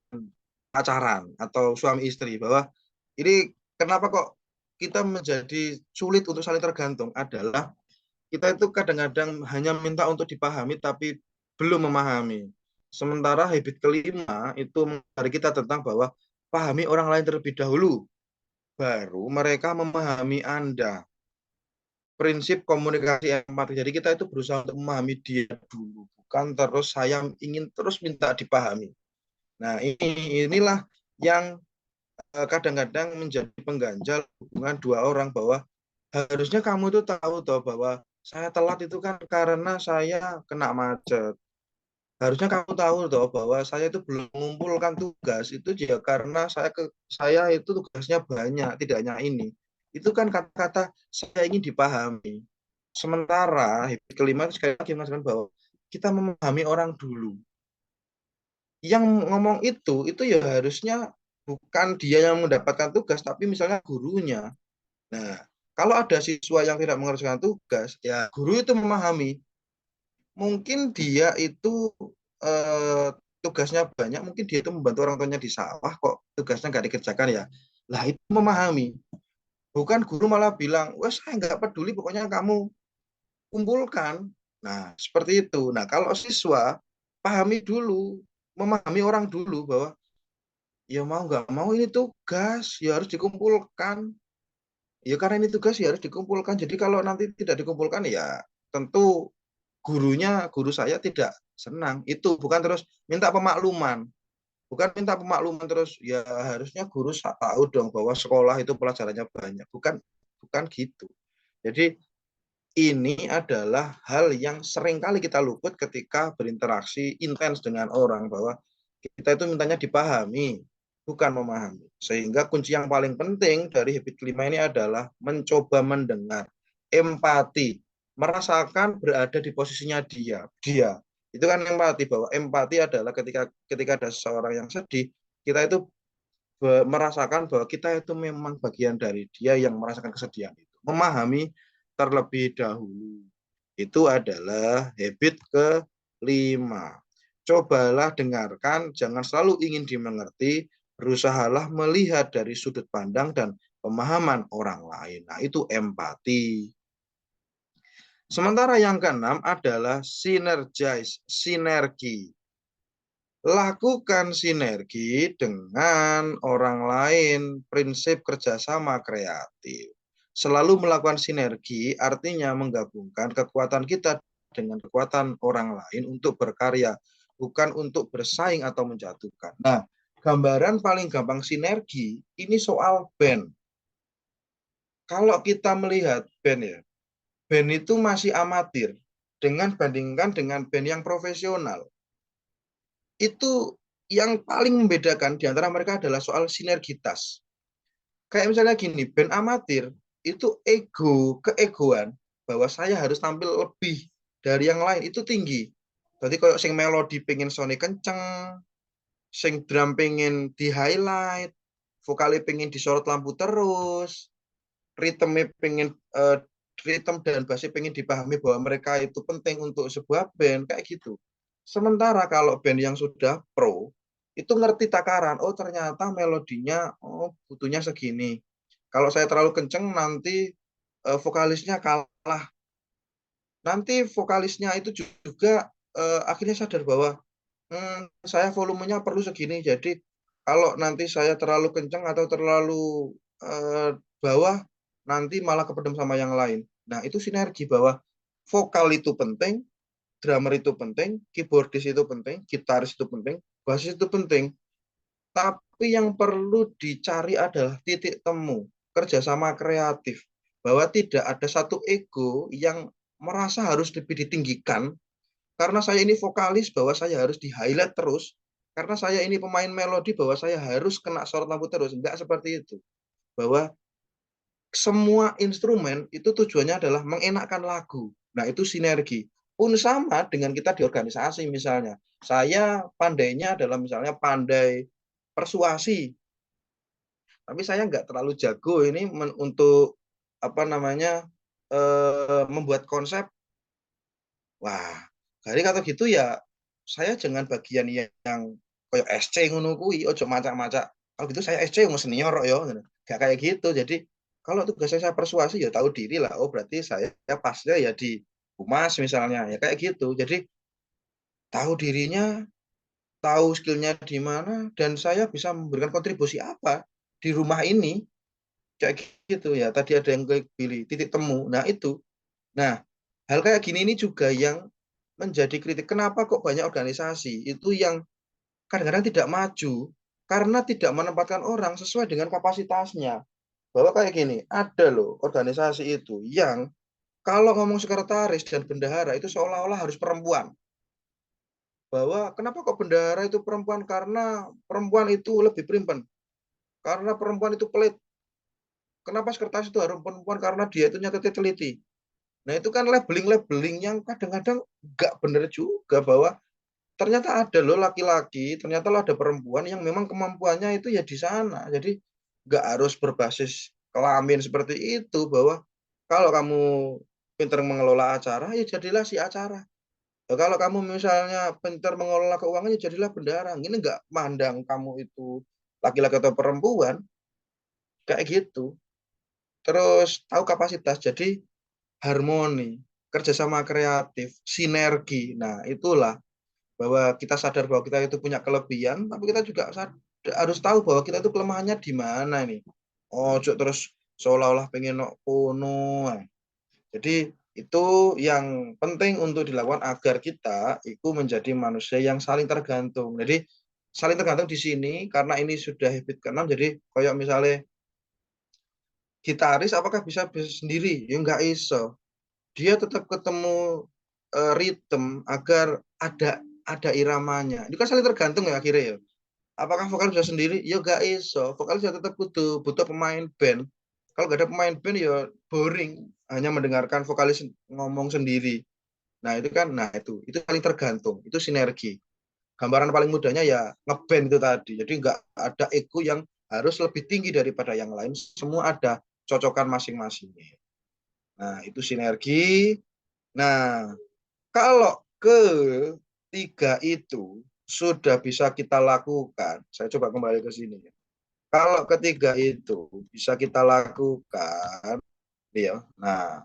pacaran atau suami istri, bahwa ini kenapa kok kita menjadi sulit untuk saling tergantung adalah kita itu kadang-kadang hanya minta untuk dipahami tapi belum memahami. Sementara habit kelima itu mengajari kita tentang bahwa pahami orang lain terlebih dahulu, baru mereka memahami Anda. Prinsip komunikasi empati. Jadi kita itu berusaha untuk memahami dia dulu, bukan terus saya ingin terus minta dipahami. Nah, inilah yang kadang-kadang menjadi pengganjal hubungan dua orang, bahwa harusnya kamu itu tahu toh bahwa saya telat itu kan karena saya kena macet. Harusnya kamu tahu toh bahwa saya itu belum mengumpulkan tugas itu juga karena saya itu tugasnya banyak, tidak hanya ini. Itu kan kata-kata saya ingin dipahami. Sementara habit kelima itu sekali lagi mengatakan bahwa kita memahami orang dulu. Yang ngomong itu ya harusnya bukan dia yang mendapatkan tugas, tapi misalnya gurunya. Nah, kalau ada siswa yang tidak mengerjakan tugas, ya guru itu memahami. Mungkin dia itu tugasnya banyak, mungkin dia itu membantu orang tuanya di sawah, kok tugasnya nggak dikerjakan ya. Lah itu memahami. Bukan guru malah bilang, wah saya nggak peduli, pokoknya kamu kumpulkan. Nah, seperti itu. Nah, kalau siswa, pahami dulu, memahami orang dulu bahwa ya mau nggak mau ini tugas, ya harus dikumpulkan. Ya karena ini tugas ya harus dikumpulkan. Jadi kalau nanti tidak dikumpulkan ya tentu guru saya tidak senang. Itu bukan terus minta pemakluman. Bukan minta pemakluman terus ya harusnya guru tahu dong bahwa sekolah itu pelajarannya banyak. Bukan gitu. Jadi ini adalah hal yang sering kali kita luput ketika berinteraksi intens dengan orang, bahwa kita itu mintanya dipahami, bukan memahami. Sehingga kunci yang paling penting dari habit kelima ini adalah mencoba mendengar, empati, merasakan berada di posisinya dia. Itu kan empati, bahwa empati adalah ketika ada seseorang yang sedih, kita itu merasakan bahwa kita itu memang bagian dari dia yang merasakan kesedihan itu. Memahami terlebih dahulu. Itu adalah habit kelima. Cobalah dengarkan, jangan selalu ingin dimengerti, berusahalah melihat dari sudut pandang dan pemahaman orang lain. Nah, itu empati. Sementara yang keenam adalah sinergi. Lakukan sinergi dengan orang lain, prinsip kerjasama kreatif. Selalu melakukan sinergi artinya menggabungkan kekuatan kita dengan kekuatan orang lain untuk berkarya, bukan untuk bersaing atau menjatuhkan. Nah, gambaran paling gampang sinergi ini soal band. Kalau kita melihat band ya, band itu masih amatir bandingkan dengan band yang profesional. Itu yang paling membedakan di antara mereka adalah soal sinergitas. Kayak misalnya gini, band amatir itu keegoan bahwa saya harus tampil lebih dari yang lain itu tinggi. Berarti kalau sing melodi pengen sone kenceng, sing drum pengen di highlight, vokalnya pengen disorot lampu terus, ritme dan bassnya pengen dipahami bahwa mereka itu penting untuk sebuah band, kayak gitu. Sementara kalau band yang sudah pro, itu ngerti takaran, oh ternyata melodinya, oh butuhnya segini. Kalau saya terlalu kenceng, nanti vokalisnya kalah. Nanti vokalisnya itu juga akhirnya sadar bahwa saya volumenya perlu segini. Jadi kalau nanti saya terlalu kenceng atau terlalu bawah, nanti malah kependem sama yang lain. Nah, itu sinergi bahwa vokal itu penting, drummer itu penting, keyboardis itu penting, gitaris itu penting, bassis itu penting. Tapi yang perlu dicari adalah titik temu, kerjasama kreatif. Bahwa tidak ada satu ego yang merasa harus lebih ditinggikan, karena saya ini vokalis bahwa saya harus di-highlight terus, karena saya ini pemain melodi bahwa saya harus kena sorot lampu terus. Enggak seperti itu. Bahwa semua instrumen itu tujuannya adalah mengenakkan lagu. Nah, itu sinergi. Pun sama dengan kita di organisasi misalnya. Saya pandainya adalah misalnya pandai persuasi, tapi saya nggak terlalu jago ini untuk apa namanya membuat konsep. Wah, dari kata gitu ya, saya jangan bagian yang kayak SC ngono kuwi, ojo macak-macak. Kalau gitu saya SC yang senior ya, gak kayak gitu. Jadi kalau tugas saya persuasi ya tahu diri lah. Oh berarti saya pasnya ya di humas misalnya, ya kayak gitu. Jadi tahu dirinya, tahu skillnya di mana, dan saya bisa memberikan kontribusi apa di rumah ini, kayak gitu ya. Tadi ada yang pilih titik temu. Nah itu. Nah, hal kayak gini ini juga yang menjadi kritik. Kenapa kok banyak organisasi itu yang kadang-kadang tidak maju karena tidak menempatkan orang sesuai dengan kapasitasnya. Bahwa kayak gini, ada loh organisasi itu yang kalau ngomong sekretaris dan bendahara itu seolah-olah harus perempuan. Bahwa kenapa kok bendahara itu perempuan? Karena perempuan itu lebih primpen. Karena perempuan itu pelit. Kenapa sekretaris itu harus perempuan? Karena dia itu nyatetnya teliti. Nah itu kan labeling-labeling yang kadang-kadang nggak benar juga, bahwa ternyata ada loh laki-laki, ternyata lo ada perempuan yang memang kemampuannya itu ya di sana. Jadi nggak harus berbasis kelamin seperti itu, bahwa kalau kamu pintar mengelola acara, ya jadilah si acara. Ya, kalau kamu misalnya pintar mengelola keuangan, ya jadilah bendahara. Ini nggak mandang kamu itu laki-laki atau perempuan, kayak gitu. Terus tahu kapasitas, jadi harmoni, kerjasama kreatif, sinergi. Nah, itulah bahwa kita sadar bahwa kita itu punya kelebihan, tapi kita juga harus tahu bahwa kita itu kelemahannya di mana nih. Oh, terus seolah-olah pengen kuno. Jadi itu yang penting untuk dilakukan agar kita itu menjadi manusia yang saling tergantung. Jadi saling tergantung di sini karena ini sudah habit ke-6. Jadi kayak misalnya gitaris apakah bisa sendiri? Ya nggak iso. Dia tetap ketemu ritme agar ada iramanya. Itu kan saling tergantung ya akhirnya ya. Apakah vokal bisa sendiri? Ya gak iso. Vokal bisa tetap butuh pemain band. Kalau gak ada pemain band ya boring. Hanya mendengarkan vokalis ngomong sendiri. Nah itu kan, itu saling tergantung. Itu sinergi. Gambaran paling mudahnya ya ngeband itu tadi. Jadi nggak ada ego yang harus lebih tinggi daripada yang lain. Semua ada cocokan masing-masing. Nah itu sinergi. Nah kalau ketiga itu sudah bisa kita lakukan, saya coba kembali ke sini. Kalau ketiga itu bisa kita lakukan, ya. Nah,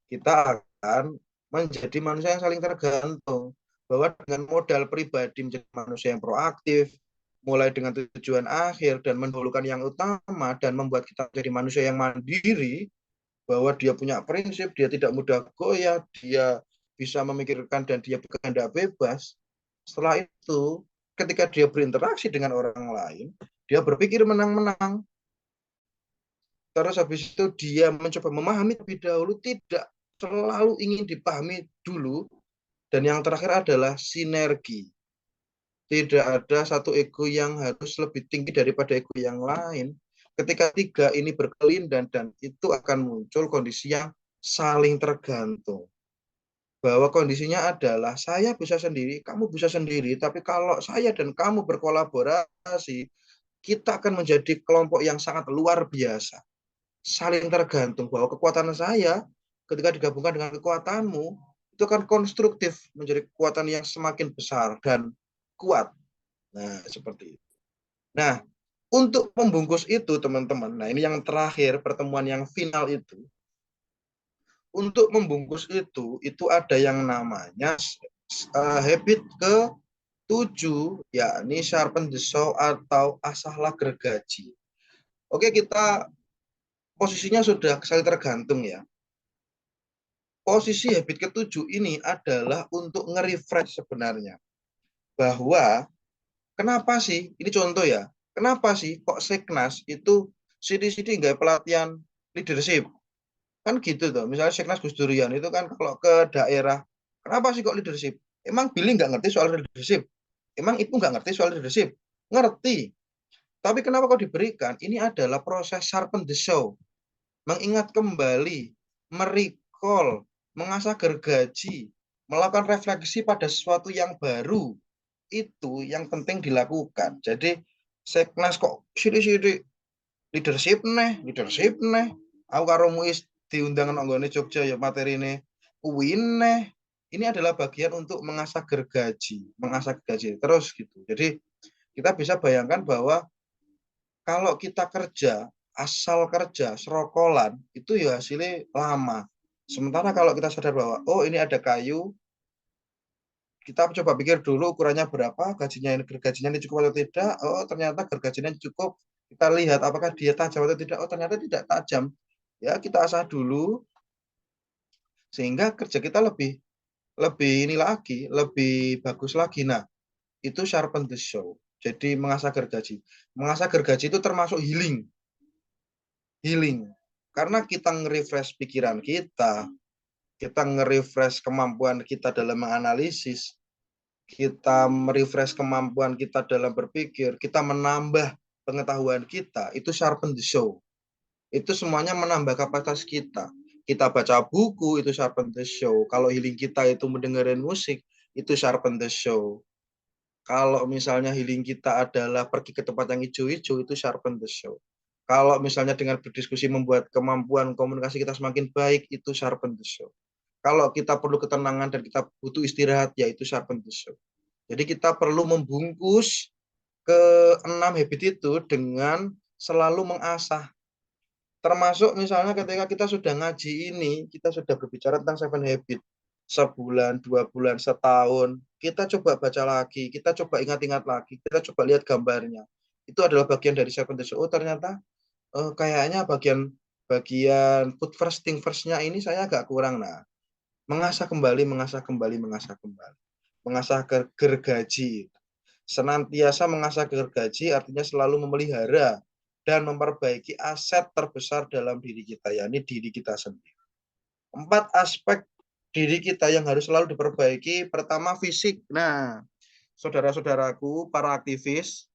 kita akan menjadi manusia yang saling tergantung. Bahwa dengan modal pribadi menjadi manusia yang proaktif, mulai dengan tujuan akhir dan mendahulukan yang utama dan membuat kita menjadi manusia yang mandiri, bahwa dia punya prinsip, dia tidak mudah goyah, dia bisa memikirkan dan dia berkehendak bebas. Setelah itu, ketika dia berinteraksi dengan orang lain, dia berpikir menang-menang. Terus habis itu dia mencoba memahami lebih dahulu, tidak selalu ingin dipahami dulu. Dan yang terakhir adalah sinergi. Tidak ada satu ego yang harus lebih tinggi daripada ego yang lain. Ketika tiga ini berkelindan dan itu akan muncul kondisi yang saling tergantung. Bahwa kondisinya adalah saya bisa sendiri, kamu bisa sendiri, tapi kalau saya dan kamu berkolaborasi, kita akan menjadi kelompok yang sangat luar biasa. Saling tergantung, bahwa kekuatan saya ketika digabungkan dengan kekuatanmu, itu akan konstruktif, menjadi kekuatan yang semakin besar dan kuat. Nah, seperti itu. Nah, untuk membungkus itu teman-teman, nah ini yang terakhir, pertemuan yang final itu, untuk membungkus itu ada yang namanya habit ke-7, yakni sharpen the saw atau asahlah gergaji. Oke, kita posisinya sudah saling tergantung ya. Posisi habit ke-7 ini adalah untuk nge-refresh sebenarnya. Bahwa kenapa sih, ini contoh ya, kenapa sih kok Seknas itu sidi-sidi nggak pelatihan leadership? Kan gitu tuh, misalnya Seknas Gus Durian itu kan kalau ke daerah, kenapa sih kok leadership? Emang Billy nggak ngerti soal leadership? Emang Ibu nggak ngerti soal leadership? Ngerti. Tapi kenapa kok diberikan? Ini adalah proses sharpen the saw. Mengingat kembali, merecall, mengasah gergaji, melakukan refleksi pada sesuatu yang baru. Itu yang penting dilakukan. Jadi Seknas kok sidik-sidik leadership neh. Aku karo muis diundang nang nggone Jogja ya materi ini. Uwin neh. Ini adalah bagian untuk mengasah gergaji, terus gitu. Jadi kita bisa bayangkan bahwa kalau kita kerja, asal kerja, serokolan, itu ya hasilnya lama. Sementara kalau kita sadar bahwa, oh ini ada kayu, kita coba pikir dulu ukurannya berapa, gergajinya ini cukup atau tidak, oh ternyata gergajinya cukup, kita lihat apakah dia tajam atau tidak, oh ternyata tidak tajam. Ya kita asah dulu, sehingga kerja kita lebih ini lagi, lebih bagus lagi. Nah, itu sharpen the saw. Jadi mengasah gergaji. Mengasah gergaji itu termasuk healing. Karena kita nge-refresh pikiran kita nge-refresh kemampuan kita dalam menganalisis, kita merefresh kemampuan kita dalam berpikir, kita menambah pengetahuan kita, itu sharpen the saw. Itu semuanya menambah kapasitas kita. Kita baca buku, itu sharpen the saw. Kalau healing kita itu mendengarin musik, itu sharpen the saw. Kalau misalnya healing kita adalah pergi ke tempat yang hijau-hijau, itu sharpen the saw. Kalau misalnya dengan berdiskusi membuat kemampuan komunikasi kita semakin baik, itu sharpen the saw. Kalau kita perlu ketenangan dan kita butuh istirahat, yaitu sharpen the saw. Jadi kita perlu membungkus ke-6 habit itu dengan selalu mengasah. Termasuk misalnya ketika kita sudah ngaji ini, kita sudah berbicara tentang 7 habit. Sebulan, 2 bulan, setahun, kita coba baca lagi, kita coba ingat-ingat lagi, kita coba lihat gambarnya. Itu adalah bagian dari 7 days. Oh ternyata kayaknya bagian put first thing first-nya ini saya agak kurang. Nah, mengasah kembali. Mengasah gergaji. Senantiasa mengasah gergaji artinya selalu memelihara dan memperbaiki aset terbesar dalam diri kita, yakni diri kita sendiri. 4 aspek diri kita yang harus selalu diperbaiki. Pertama, fisik. Nah, saudara-saudaraku, para aktivis,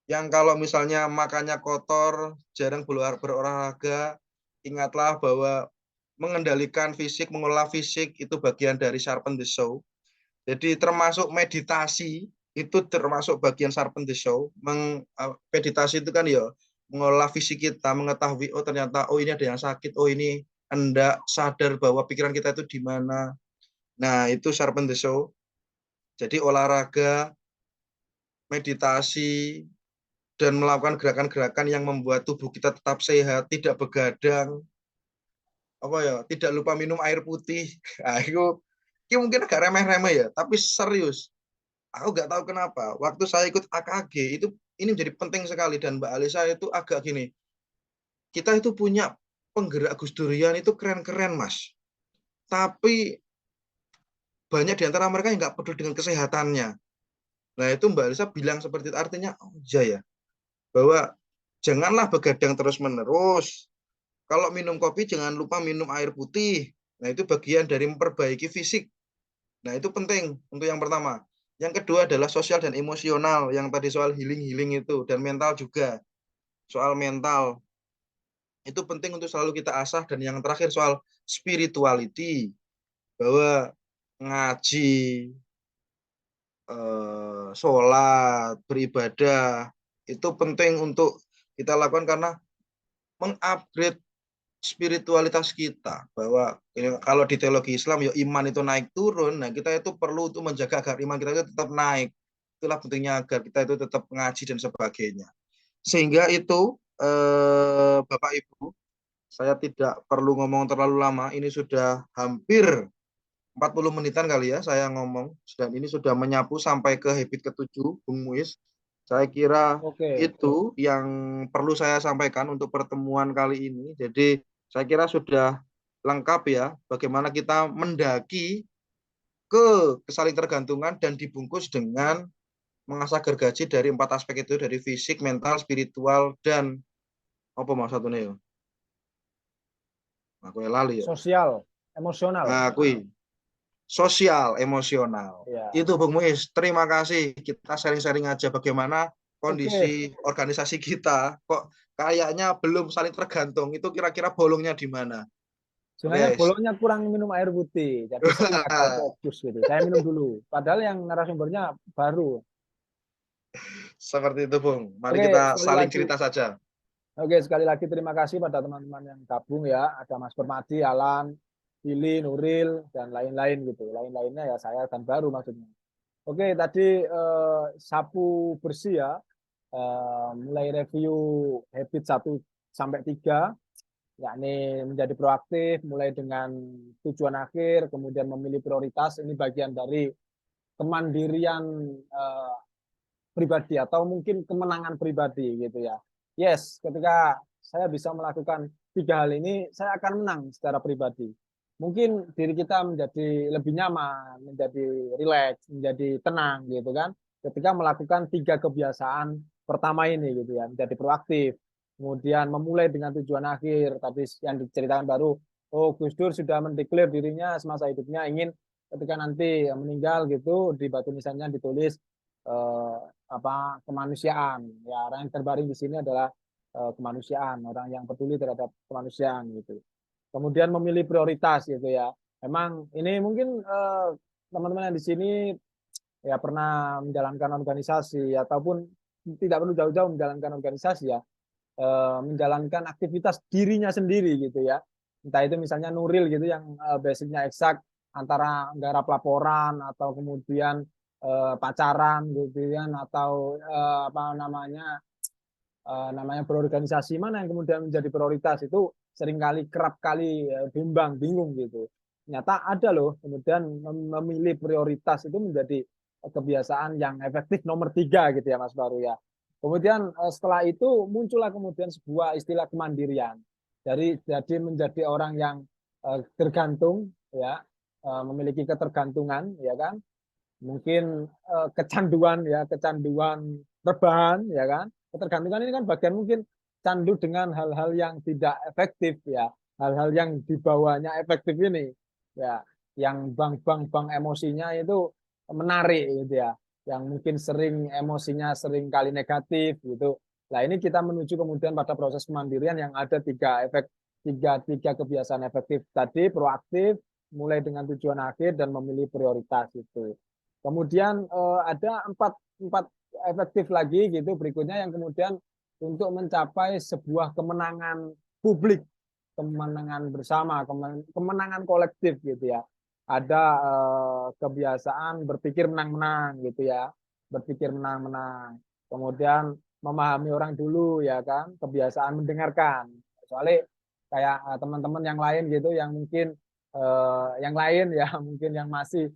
yang kalau misalnya makannya kotor, jarang berolahraga, ingatlah bahwa mengendalikan fisik, mengolah fisik, itu bagian dari sharpen the saw. Jadi termasuk meditasi, itu termasuk bagian sharpen the saw. Meditasi itu kan ya, mengolah fisik kita, mengetahui, oh ternyata, oh ini ada yang sakit, oh ini hendak sadar bahwa pikiran kita itu di mana. Nah, itu sharpen the saw. Jadi olahraga, meditasi, dan melakukan gerakan-gerakan yang membuat tubuh kita tetap sehat, tidak begadang, tidak lupa minum air putih. Nah, itu mungkin agak remeh-remeh ya, tapi serius. Aku nggak tahu kenapa. Waktu saya ikut AKG itu ini menjadi penting sekali, dan Mbak Alisa itu agak gini. Kita itu punya penggerak Gus Durian itu keren-keren, Mas. Tapi banyak di antara mereka yang nggak peduli dengan kesehatannya. Nah, itu Mbak Alisa bilang seperti itu, artinya oh iya ya, bahwa janganlah begadang terus-menerus. Kalau minum kopi jangan lupa minum air putih. Nah, itu bagian dari memperbaiki fisik. Nah, itu penting untuk yang pertama. Yang kedua adalah sosial dan emosional, yang tadi soal healing itu, dan mental juga. Soal mental itu penting untuk selalu kita asah. Dan yang terakhir soal spirituality, bahwa ngaji, sholat, beribadah itu penting untuk kita lakukan karena mengupgrade spiritualitas kita, bahwa kalau di teologi Islam ya iman itu naik turun. Nah, kita itu perlu untuk menjaga agar iman kita itu tetap naik. Itulah pentingnya agar kita itu tetap ngaji dan sebagainya. Sehingga itu Bapak Ibu, saya tidak perlu ngomong terlalu lama. Ini sudah hampir 40 menitan kali ya saya ngomong, dan ini sudah menyapu sampai ke habit ke-7, Bung Muiz. Saya kira itu yang perlu saya sampaikan untuk pertemuan kali ini. Jadi saya kira sudah lengkap ya, bagaimana kita mendaki ke kesaling tergantungan dan dibungkus dengan mengasah gergaji dari 4 aspek itu, dari fisik, mental, spiritual, dan apa mas satunya ya? Aku lali ya. Sosial, emosional. Akui. Sosial, emosional. Ya. Itu Bung Muiz, terima kasih. Kita sharing-sharing aja bagaimana kondisi organisasi kita. Kok kayaknya belum saling tergantung. Itu kira-kira bolongnya di mana? Sebenarnya bolongnya kurang minum air putih. Jadi saya gagal fokus gitu. Saya minum dulu. Padahal yang narasumbernya baru. Seperti itu Bung. Mari kita saling cerita saja. Oke, sekali lagi terima kasih pada teman-teman yang gabung ya. Ada Mas Permadi, Alan, Billy, Nuril, dan lain-lain gitu. Lain-lainnya ya saya kan baru maksudnya. Oke, tadi sapu bersih ya. Mulai review habit 1 sampai 3, yakni menjadi proaktif, mulai dengan tujuan akhir, kemudian memilih prioritas. Ini bagian dari kemandirian pribadi atau mungkin kemenangan pribadi gitu ya. Yes, ketika saya bisa melakukan 3 hal ini, saya akan menang secara pribadi. Mungkin diri kita menjadi lebih nyaman, menjadi rileks, menjadi tenang gitu kan. Ketika melakukan 3 kebiasaan pertama ini gitu ya, menjadi proaktif, kemudian memulai dengan tujuan akhir. Tadi yang diceritakan baru, oh Gus Dur sudah mendeklar dirinya semasa hidupnya ingin ketika nanti meninggal gitu di batu nisannya ditulis kemanusiaan. Ya, orang yang terbaring di sini adalah kemanusiaan, orang yang peduli terhadap kemanusiaan gitu. Kemudian memilih prioritas gitu ya. Memang ini mungkin teman-teman yang di sini ya pernah menjalankan organisasi ataupun tidak perlu jauh-jauh menjalankan organisasi ya, menjalankan aktivitas dirinya sendiri gitu ya. Entah itu misalnya Nuril gitu yang basicnya eksak, antara nggarap laporan atau kemudian pacaran gitu kan, atau namanya berorganisasi, mana yang kemudian menjadi prioritas, itu seringkali kerap kali bimbang, bingung gitu. Ternyata ada loh kemudian memilih prioritas itu menjadi kebiasaan yang efektif nomor 3 gitu ya Mas Baru ya. Kemudian setelah itu muncullah kemudian sebuah istilah kemandirian. Jadi menjadi orang yang tergantung ya, memiliki ketergantungan ya kan. Mungkin kecanduan rebahan ya kan. Ketergantungan ini kan bagian mungkin candu dengan hal-hal yang tidak efektif ya, hal-hal yang dibawanya efektif ini ya, yang bang emosinya itu menarik gitu ya, yang mungkin sering emosinya sering kali negatif gitu. Nah ini kita menuju kemudian pada proses kemandirian yang ada 3 efek, tiga kebiasaan efektif tadi: proaktif, mulai dengan tujuan akhir, dan memilih prioritas itu. Kemudian ada empat efektif lagi gitu berikutnya yang kemudian untuk mencapai sebuah kemenangan publik, kemenangan bersama, kemenangan kolektif gitu ya. Ada kebiasaan berpikir menang-menang gitu ya, berpikir menang-menang. Kemudian memahami orang dulu ya kan, kebiasaan mendengarkan. Soalnya kayak teman-teman yang lain gitu yang mungkin yang lain ya mungkin yang masih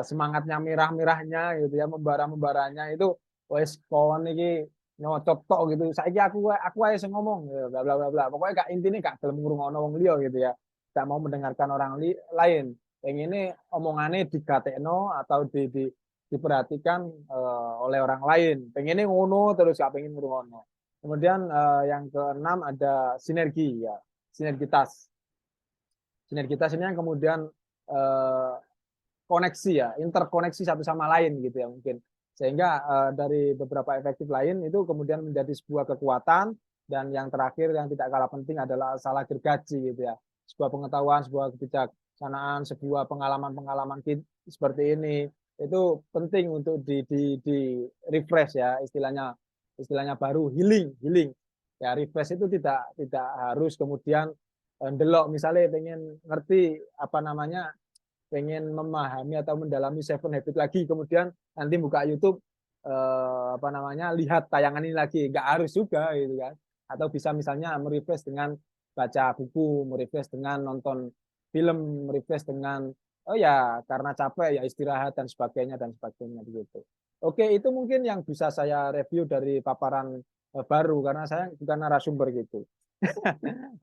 semangatnya mirah-mirahnya gitu ya, membara-membaranya itu wes kawan iki nyocot tok gitu. Saiki aku ae sing ngomong ya, bla bla bla. Pokoknya gak intine gak gelem ngrungokno wong liya gitu ya. Gak mau mendengarkan orang lain. Yang ini omongannya digatekno atau diperhatikan oleh orang lain. Pengennya ngono terus gak pengen ngrungokno. Kemudian yang keenam ada sinergi ya, sinergitas. Sinergitas ini yang kemudian koneksi ya, interkoneksi satu sama lain gitu ya mungkin. Sehingga dari beberapa efektif lain itu kemudian menjadi sebuah kekuatan. Dan yang terakhir yang tidak kalah penting adalah salah gergaji gitu ya. Sebuah pengetahuan, sebuah kebijaksanaan, sebuah pengalaman-pengalaman seperti ini itu penting untuk di refresh ya, istilahnya baru healing. Ya refresh itu tidak harus kemudian ndelok misalnya pengen ngerti apa namanya, pengen memahami atau mendalami Seven Habits lagi, kemudian nanti buka YouTube apa namanya, lihat tayangan ini lagi, nggak harus juga gitu kan. Atau bisa misalnya merefresh dengan baca buku, merefresh dengan nonton film, merefresh dengan oh ya karena capek ya istirahat dan sebagainya begitu. Oke, itu mungkin yang bisa saya review dari paparan baru karena saya bukan narasumber gitu.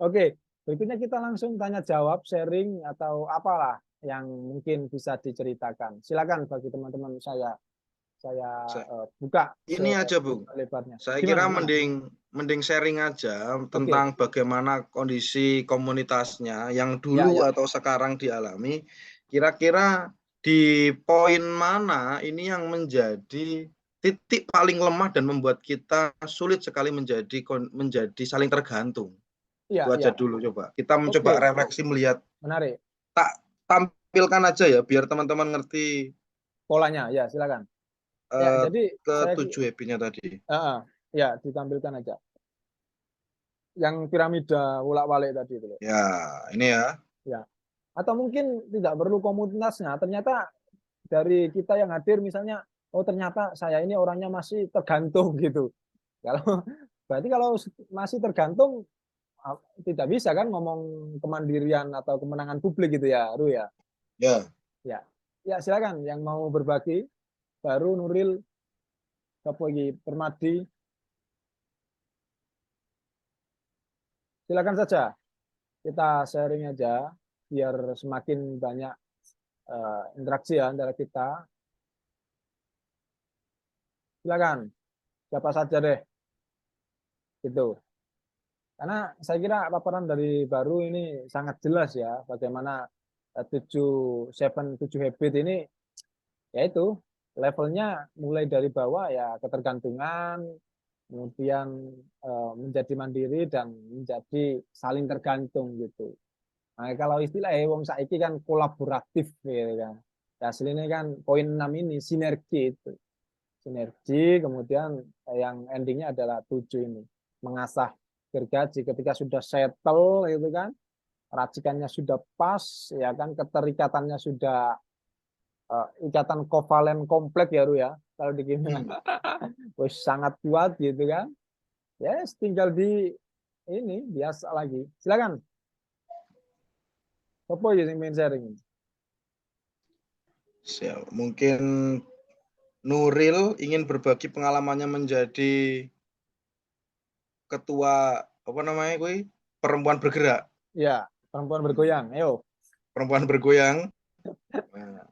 Oke, berikutnya kita langsung tanya jawab, sharing atau apalah yang mungkin bisa diceritakan. Silakan bagi teman-teman saya buka Ini aja, Bung. selebarnya. Saya Gimana, kira gimana? mending sharing aja Oke. tentang bagaimana kondisi komunitasnya yang Ya, dulu ya. atau sekarang dialami. Kira-kira di poin mana ini yang menjadi titik paling lemah dan membuat kita sulit sekali menjadi saling tergantung. Ya, Itu aja ya. dulu coba. Kita mencoba Oke. refleksi melihat. Menarik. Tak tampilkan aja ya biar teman-teman ngerti Polanya, ya silakan. Ya, jadi saya ke-7 habit-nya tadi. ya ditampilkan aja. Yang piramida bolak-balik tadi itu. Ya, ini ya. Ya. Atau mungkin tidak perlu komunitasnya. Ternyata dari kita yang hadir misalnya, oh ternyata saya ini orangnya masih tergantung gitu. Kalau berarti kalau masih tergantung tidak bisa kan ngomong kemandirian atau kemenangan publik gitu ya, Ru ya. Ya. Ya. Ya, silakan yang mau berbagi. Baru Nuril, Kapogi, Permadi. Silakan saja. Kita sharing aja biar semakin banyak interaksi ya antara kita. Silakan. Siapa saja deh. Gitu. Karena saya kira paparan dari baru ini sangat jelas ya bagaimana 7 habit ini yaitu levelnya mulai dari bawah ya ketergantungan, kemudian menjadi mandiri dan menjadi saling tergantung gitu. Nah, kalau istilah wong saiki kan kolaboratif gitu kan. Ya, aslinya kan poin 6 ini sinergi itu. Sinergi kemudian yang endingnya adalah 7 ini. Mengasah gergaji ketika sudah settle gitu kan. Racikannya sudah pas ya kan, keterikatannya sudah ikatan kovalen komplek ya Ru ya. Kalau di kimia sangat kuat gitu kan. Ya, yes, tinggal di ini biasa lagi. Silakan. Apa yang ingin sharing? Mungkin Nuril ingin berbagi pengalamannya menjadi ketua apa namanya gue perempuan bergerak. Ya, perempuan bergoyang. Ayo. Perempuan bergoyang. Nah,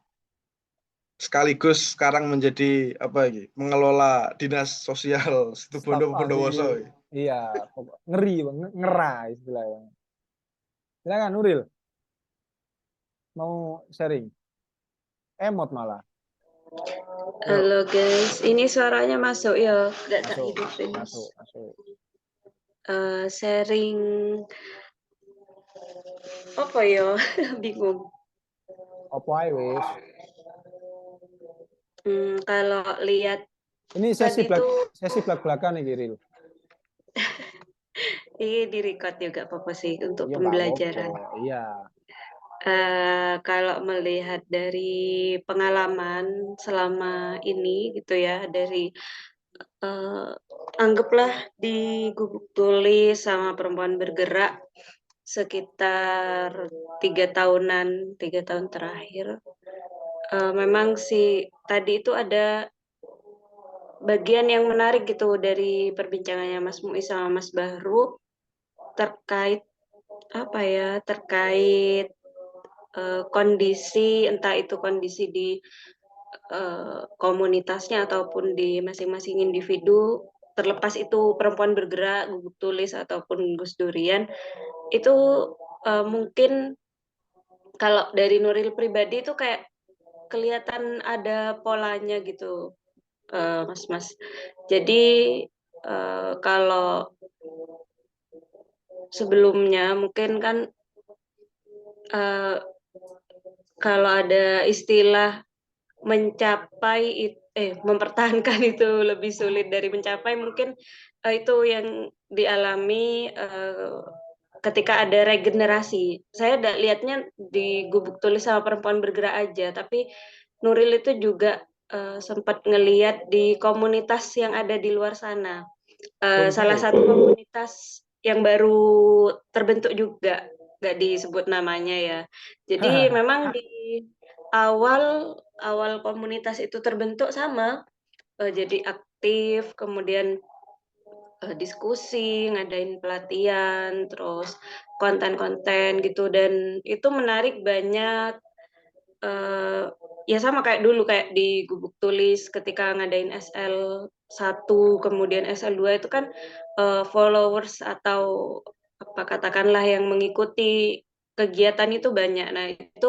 sekaligus sekarang menjadi apa lagi? Mengelola dinas sosial Situbondo Bondowoso. Iya, ngeri, ngerah istilahnya. Silakan Nuril. Mau sharing? Emot malah. Halo guys, ini suaranya masuk ya? Nggak tak Masuk, hidupin. masuk. Sharing apa ya? Bingung. Apa ae wis. Kalau lihat Ini tadi sesi belak-belakan nih Ril. ini di record juga apa sih untuk Iya, pembelajaran. Iya. Kalau melihat dari pengalaman selama ini gitu ya, dari anggaplah di Gubuk Tulis sama Perempuan Bergerak sekitar 3 tahun terakhir, memang sih tadi itu ada bagian yang menarik gitu dari perbincangannya Mas Muiz sama Mas Bahru terkait apa ya, terkait kondisi, entah itu kondisi di komunitasnya ataupun di masing-masing individu, terlepas itu Perempuan Bergerak, Gubuk Tulis ataupun Gus Durian, itu mungkin kalau dari Nuril pribadi itu kayak kelihatan ada polanya gitu, Mas. Jadi kalau sebelumnya mungkin kan kalau ada istilah mempertahankan itu lebih sulit dari mencapai, mungkin itu yang dialami ketika ada regenerasi. Saya lihatnya di Gubuk Tulis sama Perempuan Bergerak aja, tapi Nuril itu juga sempat ngeliat di komunitas yang ada di luar sana. Salah satu komunitas yang baru terbentuk juga, nggak disebut namanya ya. Jadi memang di awal komunitas itu terbentuk sama, jadi aktif, kemudian diskusi, ngadain pelatihan, terus konten-konten gitu, dan itu menarik banyak. Ya sama kayak dulu, kayak di Gubuk Tulis ketika ngadain SL1 kemudian SL2 itu kan followers atau apa katakanlah yang mengikuti kegiatan itu banyak. Nah, itu